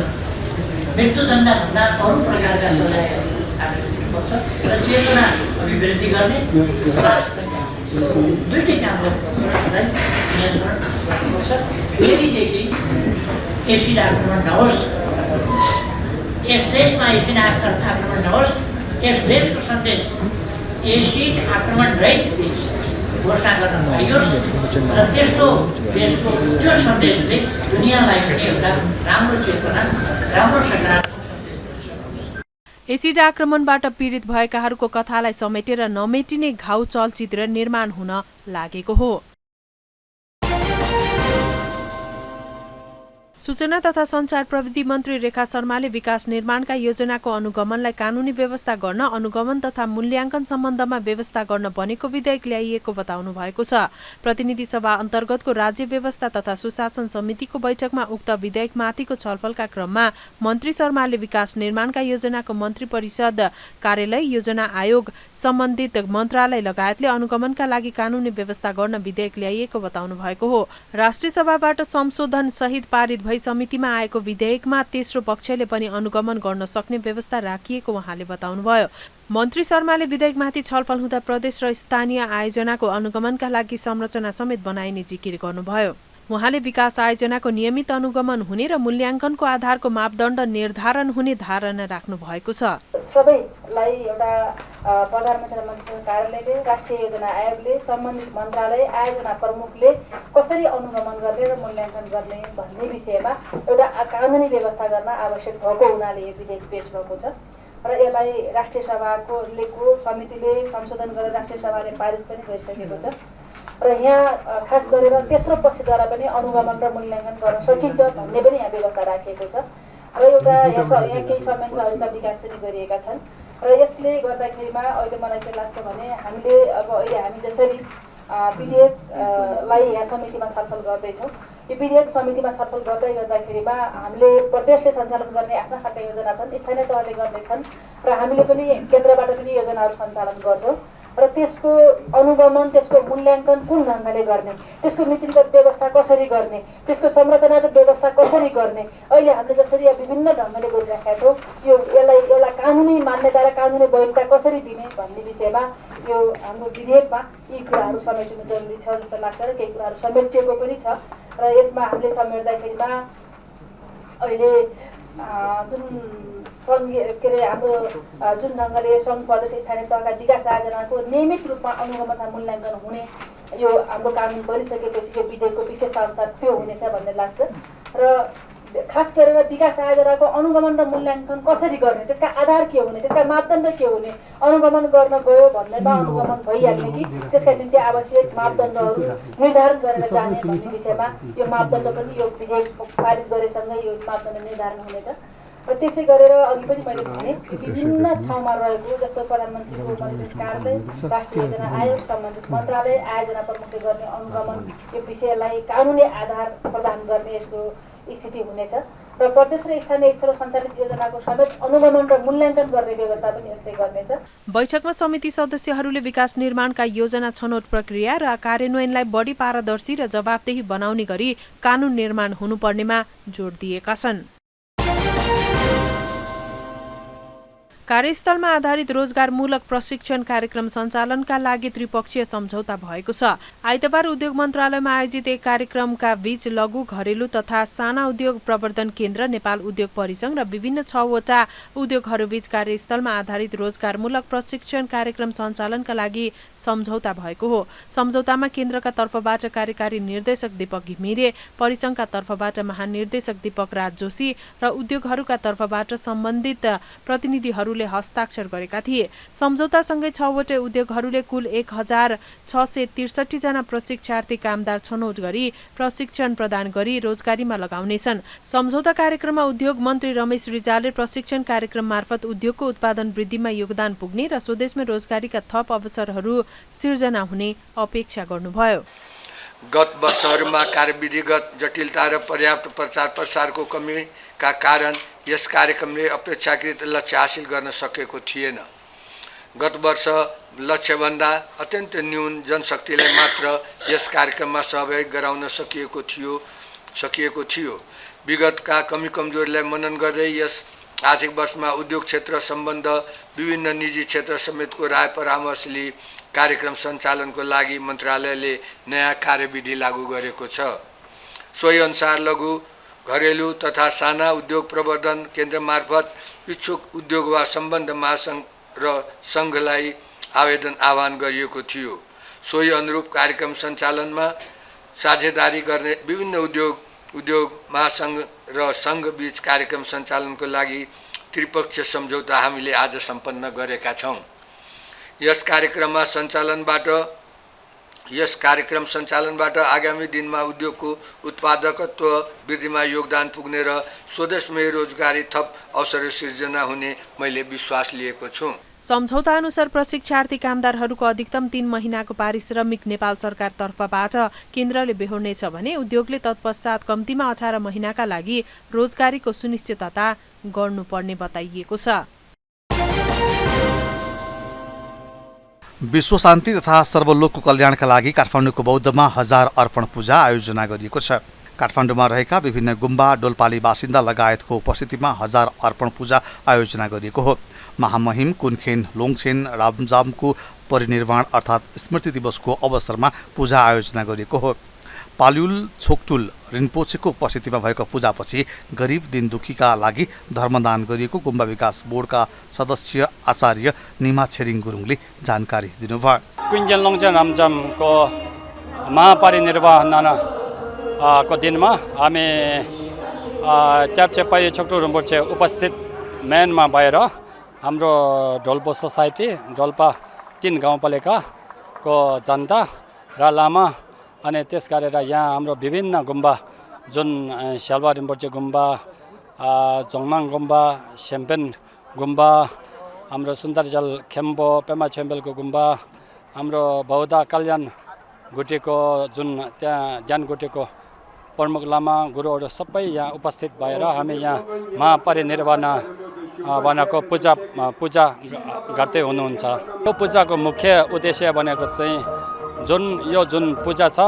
मृत्युदण्डभन्दा अरू प्रकारका सजायहरू हामीले दिनुपर्छ र चेतना अभिवृद्धि गर्ने दुईटै काम गर्नुपर्छ यसलाई नियन्त्रण गर्नुपर्छ फेरिदेखि एसिड आक्रमण नहोस् यस देशमा एसिड आक्रमण नहोस् यस देशको सन्देश एसिड आक्रमण रहित देश घोषणा गर्न पाइयोस् र त्यस्तो देशको त्यो सन्देशले दुनियाँलाई पनि एउटा राम्रो चेतना राम्रो सकारात्मक सन्देश एसिड आक्रमणबाट पीडित भएकाहरूको कथालाई समेटेर नमेटिने घाउ चलचित्र निर्माण हुन लागेको हो। सूचना तथा सञ्चार प्रविधि मन्त्री रेखा शर्माले विकास निर्माणका योजनाको अनुगमनलाई कानूनी व्यवस्था गर्न अनुगमन तथा मूल्याङ्कन सम्बन्धमा व्यवस्था गर्न बनेको विधेयक ल्याइएको बताउनु भएको छ। प्रतिनिधि सभा अन्तर्गतको राज्य व्यवस्था तथा सुशासन समितिको बैठकमा उक्त विधेयकमाथिको छलफलका क्रममा मन्त्री शर्माले विकास निर्माणका योजनाको मन्त्री परिषद कार्यालय योजना आयोग सम्बन्धित मन्त्रालय लगायतले अनुगमनका लागि कानूनी व्यवस्था गर्न विधेयक ल्याइएको बताउनु भएको हो। राष्ट्रिय सभाबाट संशोधन सहित पारित भई समितिमा आएको विधेयकमा तेस्रो पक्षले पनि अनुगमन गर्न सक्ने व्यवस्था राखिएको उहाँले बताउनुभयो। मन्त्री शर्माले विधेयकमाथि छलफल हुँदा प्रदेश र स्थानीय आयोजनाको अनुगमनका लागि संरचना समेत बनाइने जिकिर गर्नुभयो। उहाँले विकास आयोजनाको नियमित अनुगमन हुने र मूल्याङ्कनको आधारको मापदण्ड निर्धारण हुने धारणा राख्नु भएको छ। सबैलाई एउटा प्रधानमन्त्री मन्त्रीको कार्यालयले राष्ट्रिय योजना आयोगले सम्बन्धित मन्त्रालय आयोजना प्रमुखले कसरी अनुगमन गर्ने र मूल्याङ्कन गर्ने भन्ने विषयमा एउटा कानुनी व्यवस्था गर्न आवश्यक भएको हुनाले यो विधेयक पेश भएको छ र यसलाई राष्ट्रिय सभाको समितिले संशोधन गरेर राष्ट्रिय सभाले पारित पनि गरिसकेको छ र यहाँ खास गरेर तेस्रो पक्षद्वारा पनि अनुगमन र मूल्याङ्कन गर्न सकिन्छ भन्ने पनि यहाँ व्यवस्था राखिएको छ र एउटा यहाँ केही संयन्त्रहरूका विकास पनि गरिएका छन् र यसले गर्दाखेरिमा अहिले मलाई के लाग्छ भने हामीले अब अहिले हामी जसरी विधेयकलाई यहाँ समितिमा छलफल गर्दैछौँ यो विधेयक समितिमा छलफल गर्दाखेरिमा हामीले प्रदेशले सञ्चालन गर्ने आफ्ना खालका योजना छन्, स्थानीय तहले गर्दैछन् र हामीले पनि केन्द्रबाट पनि योजनाहरू सञ्चालन गर्छौँ र त्यसको अनुगमन त्यसको मूल्याङ्कन कुन ढङ्गले गर्ने त्यसको नीतिगत व्यवस्था कसरी गर्ने त्यसको संरचनागत व्यवस्था कसरी गर्ने अहिले हामीले जसरी विभिन्न ढङ्गले गरिराखेका छौँ यसलाई एउटा कानुनी मान्यता र कानुनी वैधता कसरी दिने भन्ने विषयमा यो हाम्रो विधेयकमा यी कुराहरू समेट्नु जरुरी छ जस्तो लाग्छ र केही कुराहरू समेटिएको पनि छ र यसमा हामीले समेट्दाखेरिमा अहिले जुन हाम्रो जुन ढङ्गले सङ्घ प्रदेश स्थानीय तहका विकास आयोजनाको नियमित रूपमा अनुगमन तथा मूल्याङ्कन हुने यो हाम्रो कानुन बनिसकेपछि यो विधेयकको विशेषता अनुसार त्यो हुनेछ भन्ने लाग्छ र खास गरेर विकास आयोजनाको अनुगमन र मूल्याङ्कन कसरी गर्ने त्यसका आधार के हुने त्यसका मापदण्ड के हुने अनुगमन गर्न गयो भन्दैमा अनुगमन भइहाल्ने कि त्यसका निम्ति आवश्यक मापदण्डहरू निर्धारण गरेर जाने भन्ने विषयमा यो मापदण्ड पनि यो विधेयक पारित गरेसँगै यो मापदण्ड निर्धारण हुनेछ र त्यसै गरेर अघि पनि मैले भने विभिन्न ठाउँमा रहेको जस्तो प्रधानमन्त्रीको मन्त्री कार्यालय, राष्ट्रिय योजना आयोग, सम्बन्धित मन्त्रालय, आयोजना प्रमुखले गर्ने अनुगमन, यो विषयलाई कानुनी आधार प्रदान गर्ने यसको स्थिति हुनेछ र प्रदेश र स्थानीय स्तरमा सञ्चालित योजनाको समेत अनुगमन र मूल्याङ्कन गर्ने व्यवस्था पनि यस्तै गर्नेछ। बैठकमा समिति सदस्यहरूले विकास निर्माणका योजना छनौट प्रक्रिया र कार्यान्वयनलाई बढी पारदर्शी र जवाफदेही बनाउने गरी कानुन निर्माण हुनुपर्नेमा जोड दिएका छन्। कार्यस्थलमा आधारित रोजगारमूलक प्रशिक्षण कार्यक्रम सञ्चालनका लागि त्रिपक्षीय सम्झौता भएको छ। आइतबार उद्योग मन्त्रालयमा आयोजित एक कार्यक्रमका बीच लघु, घरेलु तथा साना उद्योग प्रवर्धन केन्द्र, नेपाल उद्योग परिसंघ र विभिन्न 6 वटा उद्योगहरूबीच कार्यस्थलमा आधारित रोजगारमूलक प्रशिक्षण कार्यक्रम सञ्चालनका लागि सम्झौता भएको हो। सम्झौतामा केन्द्रका तर्फबाट कार्यकारी निर्देशक दीपक घिमिरे, परिसंघका तर्फबाट महानिर्देशक दीपक राज जोशी र उद्योगहरूका तर्फबाट सम्बन्धित प्रतिनिधिहरू हस्ताक्षर गरेका थिए। सम्झौतासँगै 6 वटा उद्योगहरूले कुल 1663 जना प्रशिक्षार्थी कामदार छनौट गरी प्रशिक्षण प्रदान गरी रोजगारीमा लगाउनेछन्। सम्झौता कार्यक्रममा उद्योग मन्त्री रमेश रिजालले प्रशिक्षण कार्यक्रम मार्फत उद्योगको उत्पादन वृद्धिमा योगदान पुग्ने र स्वदेशमा रोजगारीका थप अवसरहरू सिर्जना हुने अपेक्षा गर्नुभयो। गत वर्षहरूमा कार्यविधिगत जटिलता र पर्याप्त प्रचार प्रसारको कमीका कारण यस कार्यक्रमले अपेक्षाकृत लक्ष्य हासिल गर्न सकेको थिएन। गत वर्ष लक्ष्यभन्दा अत्यन्त न्यून जनशक्तिलाई मात्र यस कार्यक्रममा सहभागी गराउन सकिएको थियो। विगतका कमी कमजोरीलाई मनन गर्दै यस आर्थिक वर्षमा उद्योग क्षेत्र सम्बन्ध विभिन्न निजी क्षेत्र समेतको राय परामर्श लिई कार्यक्रम सञ्चालनको लागि मन्त्रालयले नयाँ कार्यविधि लागू गरेको छ। सोही अनुसार लघु, घरेलु तथा साना उद्योग प्रवर्धन केन्द्र मार्फत इच्छुक उद्योग वा सम्बन्ध महासङ्घ र सङ्घलाई आवेदन आह्वान गरिएको थियो। सोही अनुरूप कार्यक्रम सञ्चालनमा साझेदारी गर्ने विभिन्न उद्योग महासङ्घ र सङ्घबीच कार्यक्रम सञ्चालनको लागि त्रिपक्षीय सम्झौता हामीले आज सम्पन्न गरेका छौँ। यस कार्यक्रम सञ्चालनबाट आगामी दिनमा उद्योगको उत्पादकत्व वृद्धिमा योगदान पुग्ने र स्वदेशमै रोजगारी थप अवसर सिर्जना हुने मैले विश्वास लिएको छु। सम्झौता अनुसार प्रशिक्षार्थी कामदारहरूको अधिकतम 3 महिनाको पारिश्रमिक नेपाल सरकार तर्फबाट केन्द्रले बेहोर्नेछ भने उद्योगले तत्पश्चात कम्तीमा 18 महिनाका लागि रोजगारीको सुनिश्चितता गर्नुपर्ने बताइएको छ। विश्व शान्ति तथा सर्वलोकको कल्याणका लागि काठमाडौँको बौद्धमा 1000 अर्पण पूजा आयोजना गरिएको छ। काठमाडौँमा रहेका विभिन्न गुम्बा, डोल्पाली बासिन्दा लगायतको उपस्थितिमा 1000 अर्पण पूजा आयोजना गरिएको हो। महामहिम कुनखेन लोङछेन रामजामको परिनिर्वाण अर्थात् स्मृति दिवसको अवसरमा पूजा आयोजना गरिएको हो। पाल्युल छोकटुल रिन्पोछेको उपस्थितिमा भएको पूजापछि गरिब दिन दुखीका लागि धर्मदान गरिएको गुम्बा विकास बोर्डका सदस्य आचार्य निमा छेरिङ गुरुङले जानकारी दिनुभयो। कुन्जेन लोङछेन रामजामको महापरिनिर्वाणको दिनमा हामी च्यापचेपाई छोकटुल रिन्पोछे उपस्थित मेनमा भएर हाम्रो ढोल्पो सोसाइटी, ढोल्पा 3 गाउँपालिकाको जनता र लामा अनि त्यस गरेर यहाँ हाम्रो विभिन्न गुम्बा जुन स्यालबा रिम्पोछे गुम्बा, जोङनाङ गुम्बा, सेम्पेन गुम्बा, हाम्रो सुन्दरजल खेम्बो पेमा छेम्बेलको गुम्बा, हाम्रो बौद्ध कल्याण गुटेको जुन त्यहाँ ज्ञान गुटेको प्रमुख लामा गुरुहरू सबै यहाँ उपस्थित भएर हामी यहाँ महापरिनिर्वाणको पूजा गर्दै हुनुहुन्छ। यो पूजाको मुख्य उद्देश्य भनेको चाहिँ जुन पूजा छ,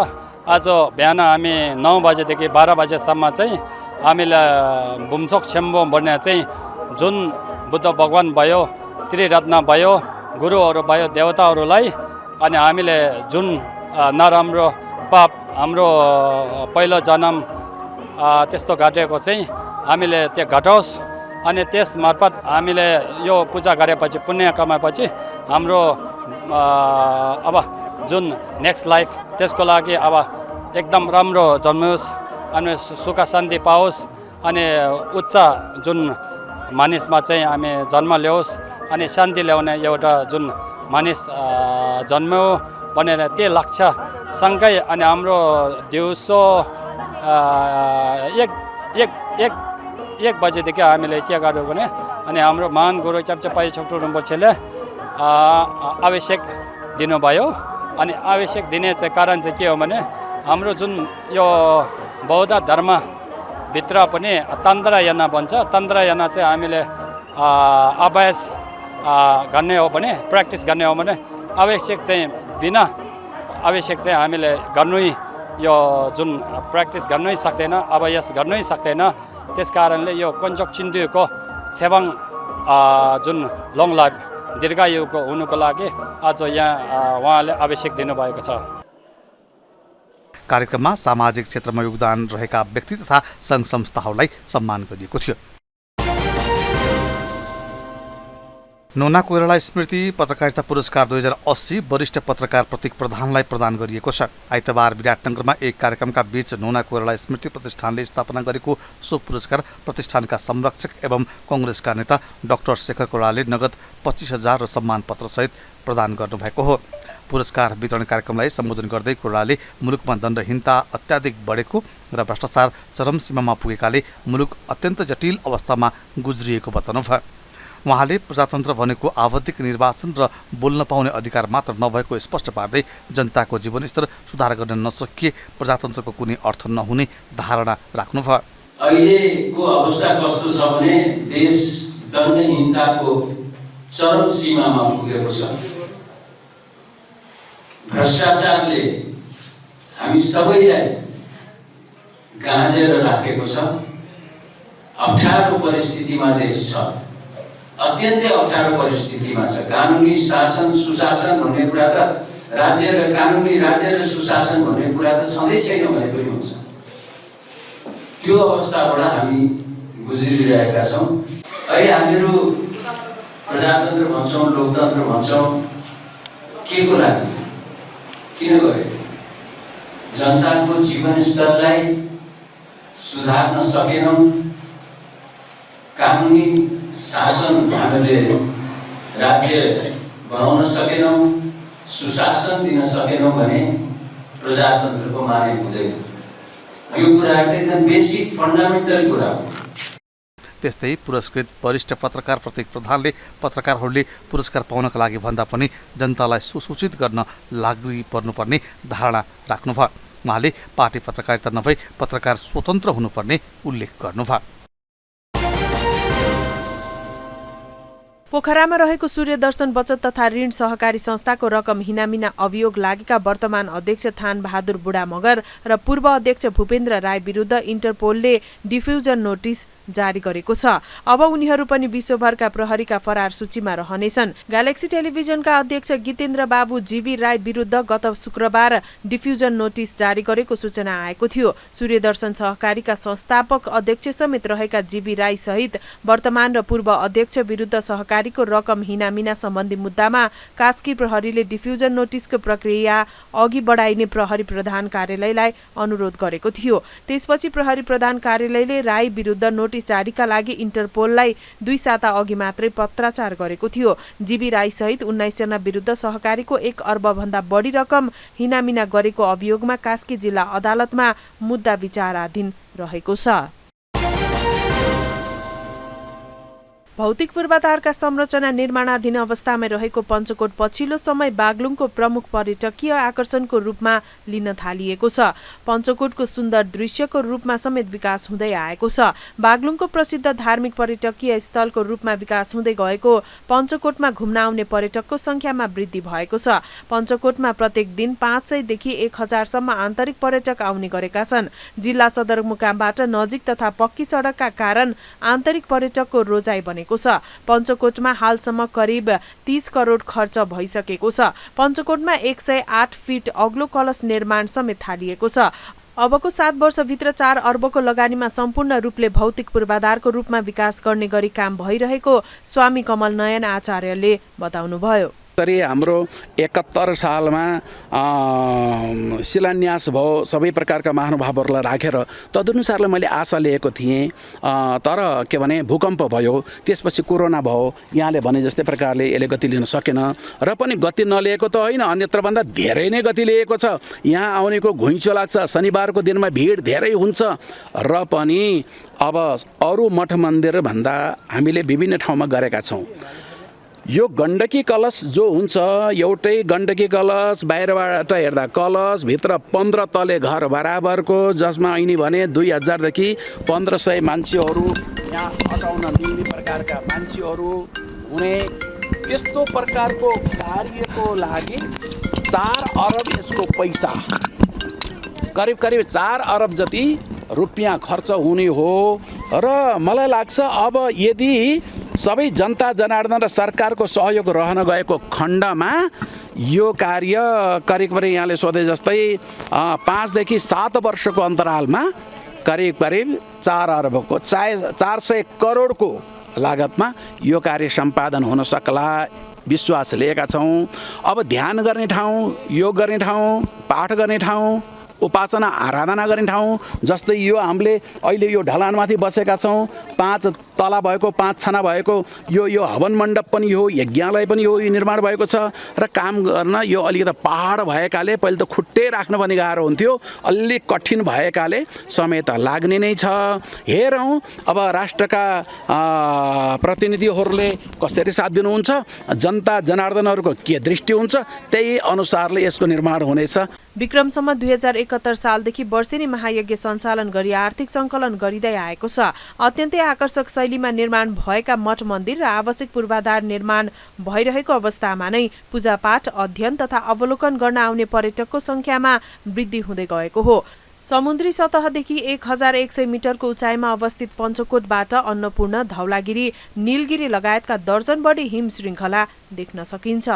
आज बिहान हामी 9 बजेदेखि 12 बजेसम्म चाहिँ हामीलाई बुम्चोक छेम्बो भन्ने चाहिँ जुन बुद्ध भगवान भयो, त्रिरत्न भयो, गुरुहरू भयो, देवताहरूलाई अनि हामीले जुन नराम्रो पाप हाम्रो पहिलो जन्म त्यस्तो घटेको चाहिँ हामीले त्यो घटाओस् अनि त्यस मार्फत हामीले यो पूजा गरेपछि पुण्य कमाएपछि हाम्रो अब जुन नेक्स्ट लाइफ त्यसको लागि अब एकदम राम्रो जन्मियोस् अनि सुख शान्ति पाओस् अनि उच्च जुन मानिसमा चाहिँ हामी जन्म ल्याओस् अनि शान्ति ल्याउने एउटा जुन मानिस जन्म्यो भनेर त्यो लक्ष्य सँगै अनि हाम्रो दिउँसो एक 1 बजेदेखि हामीले के गर्यो भने अनि हाम्रो महान गुरु चप्चपाई छोटो rinpocheले आवश्यक दिनुभयो। अनि आवश्यक दिने चाहिँ कारण चाहिँ के हो भने हाम्रो जुन यो बौद्ध धर्मभित्र पनि तन्त्रयाना भन्छ। तन्त्रयाना चाहिँ हामीले अभ्यास गर्ने हो भने प्र्याक्टिस गर्ने हो भने आवश्यक चाहिँ बिना आवश्यक चाहिँ हामीले गर्नै यो जुन प्र्याक्टिस गर्नै सक्दैन, अभ्यास गर्नै सक्दैन। त्यस कारणले यो कञ्चक चिन्दुको सेवाङ जुन लङ लाइफ दीर्घायुको हुनुको लागि आज यहाँ उहाँले आवश्यक दिनुभएको छ। कार्यक्रममा सामाजिक क्षेत्रमा योगदान रहेका व्यक्ति तथा सङ्घ संस्थाहरूलाई सम्मान गरिएको थियो। नोना कोइराला स्मृति पत्रकारिता पुरस्कार 2080 वरिष्ठ पत्रकार प्रतीक प्रधानलाई प्रदान गरिएको छ। आइतबार विराटनगरमा एक कार्यक्रमका बीच नोना कोइराला स्मृति प्रतिष्ठानले स्थापना गरेको सो पुरस्कार प्रतिष्ठानका संरक्षक एवं कांग्रेसका नेता डाक्टर शेखर कोइरालाले नगद 25,000 र सम्मान पत्रसहित प्रदान गर्नुभएको हो। पुरस्कार वितरण कार्यक्रमलाई सम्बोधन गर्दै कोइरालाले मुलुकमा दण्डहीनता अत्याधिक बढेको र भ्रष्टाचार चरम सीमामा पुगेकाले मुलुक अत्यन्त जटिल अवस्थामा गुज्रिएको बताउनुभयो। उहाँले प्रजातन्त्र भनेको आवधिक निर्वाचन र बोल्न पाउने अधिकार मात्र नभएको स्पष्ट पार्दै जनताको जीवनस्तर सुधार गर्न नसकिए प्रजातन्त्रको कुनै अर्थ नहुने धारणा राख्नुभयो। अहिलेको अवस्था कस्तो छ भने देश दण्डहीनताको चरम सीमामा पुगेको छ। भ्रष्टाचारले हामी सबैलाई गाँजेर राखेको छ। अप्ठ्यारो परिस्थितिमा देश छ, अत्यन्तै अप्ठ्यारो परिस्थितिमा छ। कानुनी शासन सुशासन भन्ने कुरा त राज्य र कानुनी राज्य र सुशासन भन्ने कुरा त छँदै छैन भने पनि हुन्छ। त्यो अवस्थाबाट हामी गुज्रिरहेका छौँ। अहिले हामीहरू प्रजातन्त्र भन्छौँ, लोकतन्त्र भन्छौँ, के को लागि, किन गरे? जनताको जीवनस्तरलाई सुधार्न सकेनौँ, कानुनी शासन हामीले राज्य बनाउन सकेनौँ, सुशासन दिन सकेनौँ भने प्रजातन्त्रको माने हुँदैन। यो कुराहरू एकदम बेसिक फन्डामेन्टल कुरा हो। त्यस्तै पुरस्कृत वरिष्ठ पत्रकार प्रतीक प्रधानले पत्रकारहरूले पुरस्कार पाउनका लागि भन्दा पनि जनतालाई सुसूचित गर्न लागि पर्नुपर्ने धारणा राख्नुभयो। उहाँले पार्टी पत्रकारिता नभई पत्रकार स्वतन्त्र हुनुपर्ने उल्लेख गर्नुभयो। पोखरामा रहेको सूर्यदर्शन बचत तथा ऋण सहकारी संस्थाको रकम हिनामिना अभियोग लागेका वर्तमान अध्यक्ष थान बहादुर बुढा मगर र पूर्व अध्यक्ष भूपेन्द्र राई विरुद्ध इन्टरपोलले डिफ्युजन नोटिस जारी गरेको छ। अब उनीहरू पनि विश्वभरका प्रहरीका फरार सूचीमा रहनेछन्। ग्यालेक्सी टेलिभिजनका अध्यक्ष गीतेन्द्र बाबु जीवी राई विरुद्ध गत शुक्रबार डिफ्युजन नोटिस जारी गरेको सूचना आएको थियो। सूर्यदर्शन सहकारीका संस्थापक अध्यक्ष समेत रहेका जीवी राई सहित वर्तमान र पूर्व अध्यक्ष विरुद्ध सहकारीको रकम हिनामिना सम्बन्धी मुद्दामा कास्की प्रहरीले डिफ्युजन नोटिसको प्रक्रिया अघि बढाइने प्रहरी प्रधान कार्यालयलाई अनुरोध गरेको थियो। त्यसपछि प्रहरी प्रधान कार्यालयले राई विरुद्ध नोटिस जारीका लागि इन्टरपोललाई 2 साता अघि मात्रै पत्राचार गरेको थियो। जीवी राई सहित 19 जना विरुद्ध सहकारीको 1 अर्ब भन्दा बढी रकम हिनामिना गरेको अभियोगमा कास्की जिल्ला अदालतमा मुद्दा विचाराधीन रहेको छ। भौतिक पूर्वाधारका संरचना निर्माणाधीन अवस्थामा रहेको पञ्चकोट पछिल्लो समय बागलुङको प्रमुख पर्यटकीय आकर्षणको रूपमा लिन थालिएको छ। पञ्चकोटको सुन्दर दृश्यको रूपमा समेत विकास हुँदै आएको छ। बागलुङको प्रसिद्ध धार्मिक पर्यटकीय स्थलको रूपमा विकास हुँदै गएको पञ्चकोटमा घुम्न आउने पर्यटकको संख्यामा वृद्धि भएको छ। पञ्चकोटमा प्रत्येक दिन 500 देखि 1000 सम्म आन्तरिक पर्यटक आउने गरेका छन्। जिल्ला सदरमुकामबाट नजिक तथा पक्की सडकका कारण आन्तरिक पर्यटकको रोजाइ बनेको छ। पञ्चकोटमा हालसम्म करिब 30 करोड खर्च भइसकेको छ। पञ्चकोटमा 108 फिट अग्लो कलश निर्माण समेत थालिएको छ। अबको 7 वर्षभित्र 4 अर्बको लगानीमा सम्पूर्ण रूपले भौतिक पूर्वाधारको रूपमा विकास गर्ने गरी काम भइरहेको स्वामी कमल नयन आचार्यले बताउनुभयो। तरी हाम्रो 71 सालमा शिलान्यास भयो, सबै प्रकारका महानुभावहरूलाई राखेर तदनुसारले मैले आशा लिएको थिएँ। तर के भने भूकम्प भयो, त्यसपछि कोरोना भयो, यहाँले भने जस्तै प्रकारले यसले गति लिन सकेन। र पनि गति नलिएको त होइन, अन्यत्रभन्दा धेरै नै गति लिएको छ। यहाँ आउनेको घुइँचो लाग्छ, शनिबारको दिनमा भिड धेरै हुन्छ। र पनि अब अरू मठ मन्दिर भन्दा हामीले विभिन्न ठाउँमा गरेका छौँ। यो गण्डकी कलश जो हुन्छ, एउटै गण्डकी कलश, बाहिरबाट हेर्दा कलश, भित्र 15 तले घर बराबरको, जसमा ऐनी भने 2000 देखि 1500 मान्छेहरू यहाँ अटाउन मिल्ने प्रकारका मान्छेहरू हुने, त्यस्तो प्रकारको कार्यको लागि 4 अरब यसको पैसा, करिब 4 अरब जति रुपियाँ खर्च हुने हो। र मलाई लाग्छ अब यदि सबै जनता जनार्दन र सरकारको सहयोग रहन गएको खण्डमा यो कार्य करिब यहाँले सोधे जस्तै 5 देखि 7 वर्षको अन्तरालमा करिब 4 अरबको 400 करोडको लागतमा यो कार्य सम्पादन हुन सक्ला विश्वास लिएका छौँ। अब ध्यान गर्ने ठाउँ, योग गर्ने ठाउँ, पाठ गर्ने ठाउँ, उपासना आराधना गर्ने ठाउँ, जस्तै यो हामीले अहिले यो ढलानमाथि बसेका छौँ, 5 तला भएको, 5 छाना भएको यो हवन मण्डप पनि हो, यज्ञालय पनि हो, यो निर्माण भएको छ। र काम गर्न यो अलिकति पहाड भएकाले पहिले त खुट्टे राख्न पनि गाह्रो हुन्थ्यो, अलि कठिन भएकाले समय त लाग्ने नै छ। हेरौँ अब राष्ट्रका प्रतिनिधिहरूले कसरी साथ दिनुहुन्छ, जनता जनार्दनहरूको के दृष्टि हुन्छ, त्यही अनुसारले यसको निर्माण हुनेछ। विक्रमसम्म 2071 सालदेखि वर्षेनी महायज्ञ सञ्चालन गरी आर्थिक सङ्कलन गरिँदै आएको छ। अत्यन्तै आकर्षक शैलीमा निर्माण भएका मठ मन्दिर र आवश्यक पूर्वाधार निर्माण भइरहेको अवस्थामा नै पूजापाठ, अध्ययन तथा अवलोकन गर्न आउने पर्यटकको सङ्ख्यामा वृद्धि हुँदै गएको हो। समुद्री सतहदेखि 1100 मिटरको उचाइमा अवस्थित पञ्चकोटबाट अन्नपूर्ण, धौलागिरी, नीलगिरी लगायतका दर्जन बढी हिम श्रृङ्खला देख्न सकिन्छ।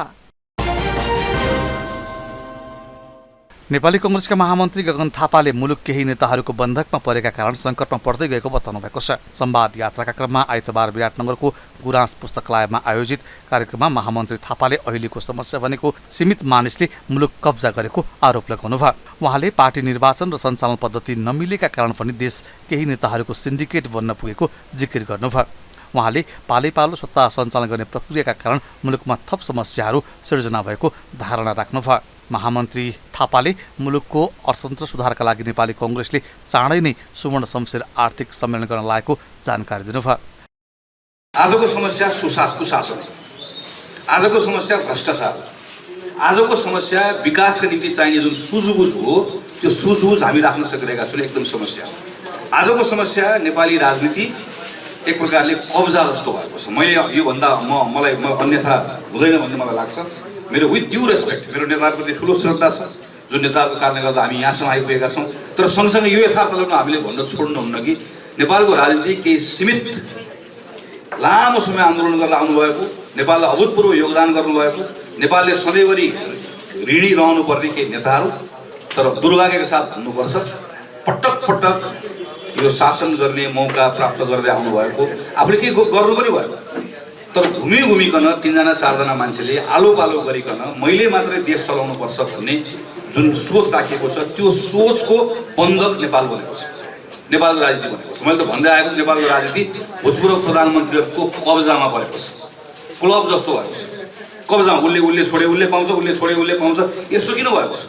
नेपाली कांग्रेसका महामन्त्री गगन थापाले मुलुक केही नेताहरूको बन्धकमा परेका कारण सङ्कटमा पर्दै गएको बताउनु भएको छ। संवाद यात्राका क्रममा आइतबार विराटनगरको गुराँस पुस्तकालयमा आयोजित कार्यक्रममा महामन्त्री थापाले अहिलेको समस्या भनेको सीमित मानिसले मुलुक कब्जा गरेको आरोप लगाउनुभयो। उहाँले पार्टी निर्वाचन र सञ्चालन पद्धति नमिलेका कारण पनि देश केही नेताहरूको सिन्डिकेट बन्न पुगेको जिकिर गर्नुभयो। उहाँले पालैपालो सत्ता सञ्चालन गर्ने प्रक्रियाका कारण मुलुकमा थप समस्याहरू सिर्जना भएको धारणा राख्नुभयो। महामन्त्री थापाले मुलुकको अर्थतन्त्र सुधारका लागि नेपाली कांग्रेसले चाँडै नै सुवर्ण शमशेर आर्थिक सम्मेलन गर्न लागेको जानकारी दिनुभयो। आजको समस्या कुशासन, आजको समस्या भ्रष्टाचार, आजको समस्या विकासका निम्ति चाहिने जुन सुझबुझ हो त्यो सुझबुझ हामी राख्न सकिरहेका छौँ, एकदम समस्या। आजको समस्या नेपाली राजनीति एक प्रकारले कब्जा जस्तो भएको छ। मैले योभन्दा मलाई अन्यथा हुँदैन भन्ने मलाई लाग्छ। मेरो विथ ड्यू रेस्पेक्ट, मेरो नेताहरूप्रति ठुलो श्रद्धा छ, जुन नेताहरूको कारणले गर्दा हामी यहाँसम्म आइपुगेका छौँ। तर सँगसँगै यो यथार्थलाई हामीले भन्न छोड्नुहुन्न कि नेपालको राजनीति केही सीमित लामो समय आन्दोलन गरेर आउनुभएको, नेपाललाई अभूतपूर्व योगदान गर्नुभएको, नेपालले सधैँभरि ऋणी रहनुपर्ने केही नेताहरू, तर दुर्भाग्यका साथ भन्नुपर्छ पटक पटक यो शासन गर्ने मौका प्राप्त गर्दै आउनुभएको, आफूले केही गर्नु पनि भयो तर घुमिकन 3जना 4जना मान्छेले आलो पालो गरिकन मैले मात्रै देश चलाउनु पर्छ भन्ने जुन सोच राखेको छ, त्यो सोचको बन्धक नेपाल बनेको छ, नेपालको राजनीति बनेको छ। मैले त भन्दै आएको नेपालको राजनीति भूतपूर्व प्रधानमन्त्रीहरूको कब्जामा परेको छ, क्लब जस्तो भएको छ। कब्जामा उसले छोडे उसले पाउँछ, उसले छोडे उसले पाउँछ, यस्तो किन भएको छ?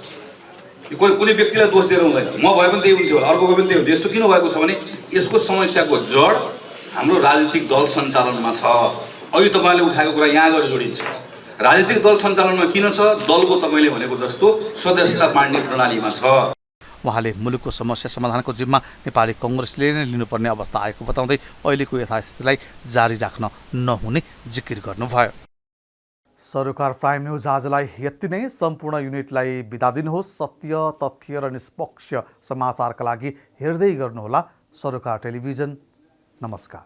कुनै व्यक्तिलाई दोष दिएर हुँदैन, म भए पनि त्यही हुन्थ्यो होला, अर्को भए पनि त्यही हुन्थ्यो। यस्तो किन भएको छ भने यसको समस्याको जड हाम्रो राजनीतिक दल सञ्चालनमा छ। अहिले तपाईँले उठाएको कुरा यहाँ गएर जोडिन्छ। राजनीतिक दल सञ्चालनमा किन छ? दलको तपाईँले भनेको जस्तो सदस्यता बाँड्ने प्रणालीमा छ। उहाँले मुलुकको समस्या समाधानको जिम्मा नेपाली कांग्रेसले नै लिनुपर्ने अवस्था आएको बताउँदै अहिलेको यथास्थितिलाई जारी राख्न नहुने जिकिर गर्नुभयो। सरोकार प्राइम न्यूज आजलाई यति नै। सम्पूर्ण युनिटलाई बिदा दिनुहोस्। सत्य, तथ्य र निष्पक्ष समाचारका लागि हेर्दै गर्नुहोला सरोकार टेलिभिजन। नमस्कार।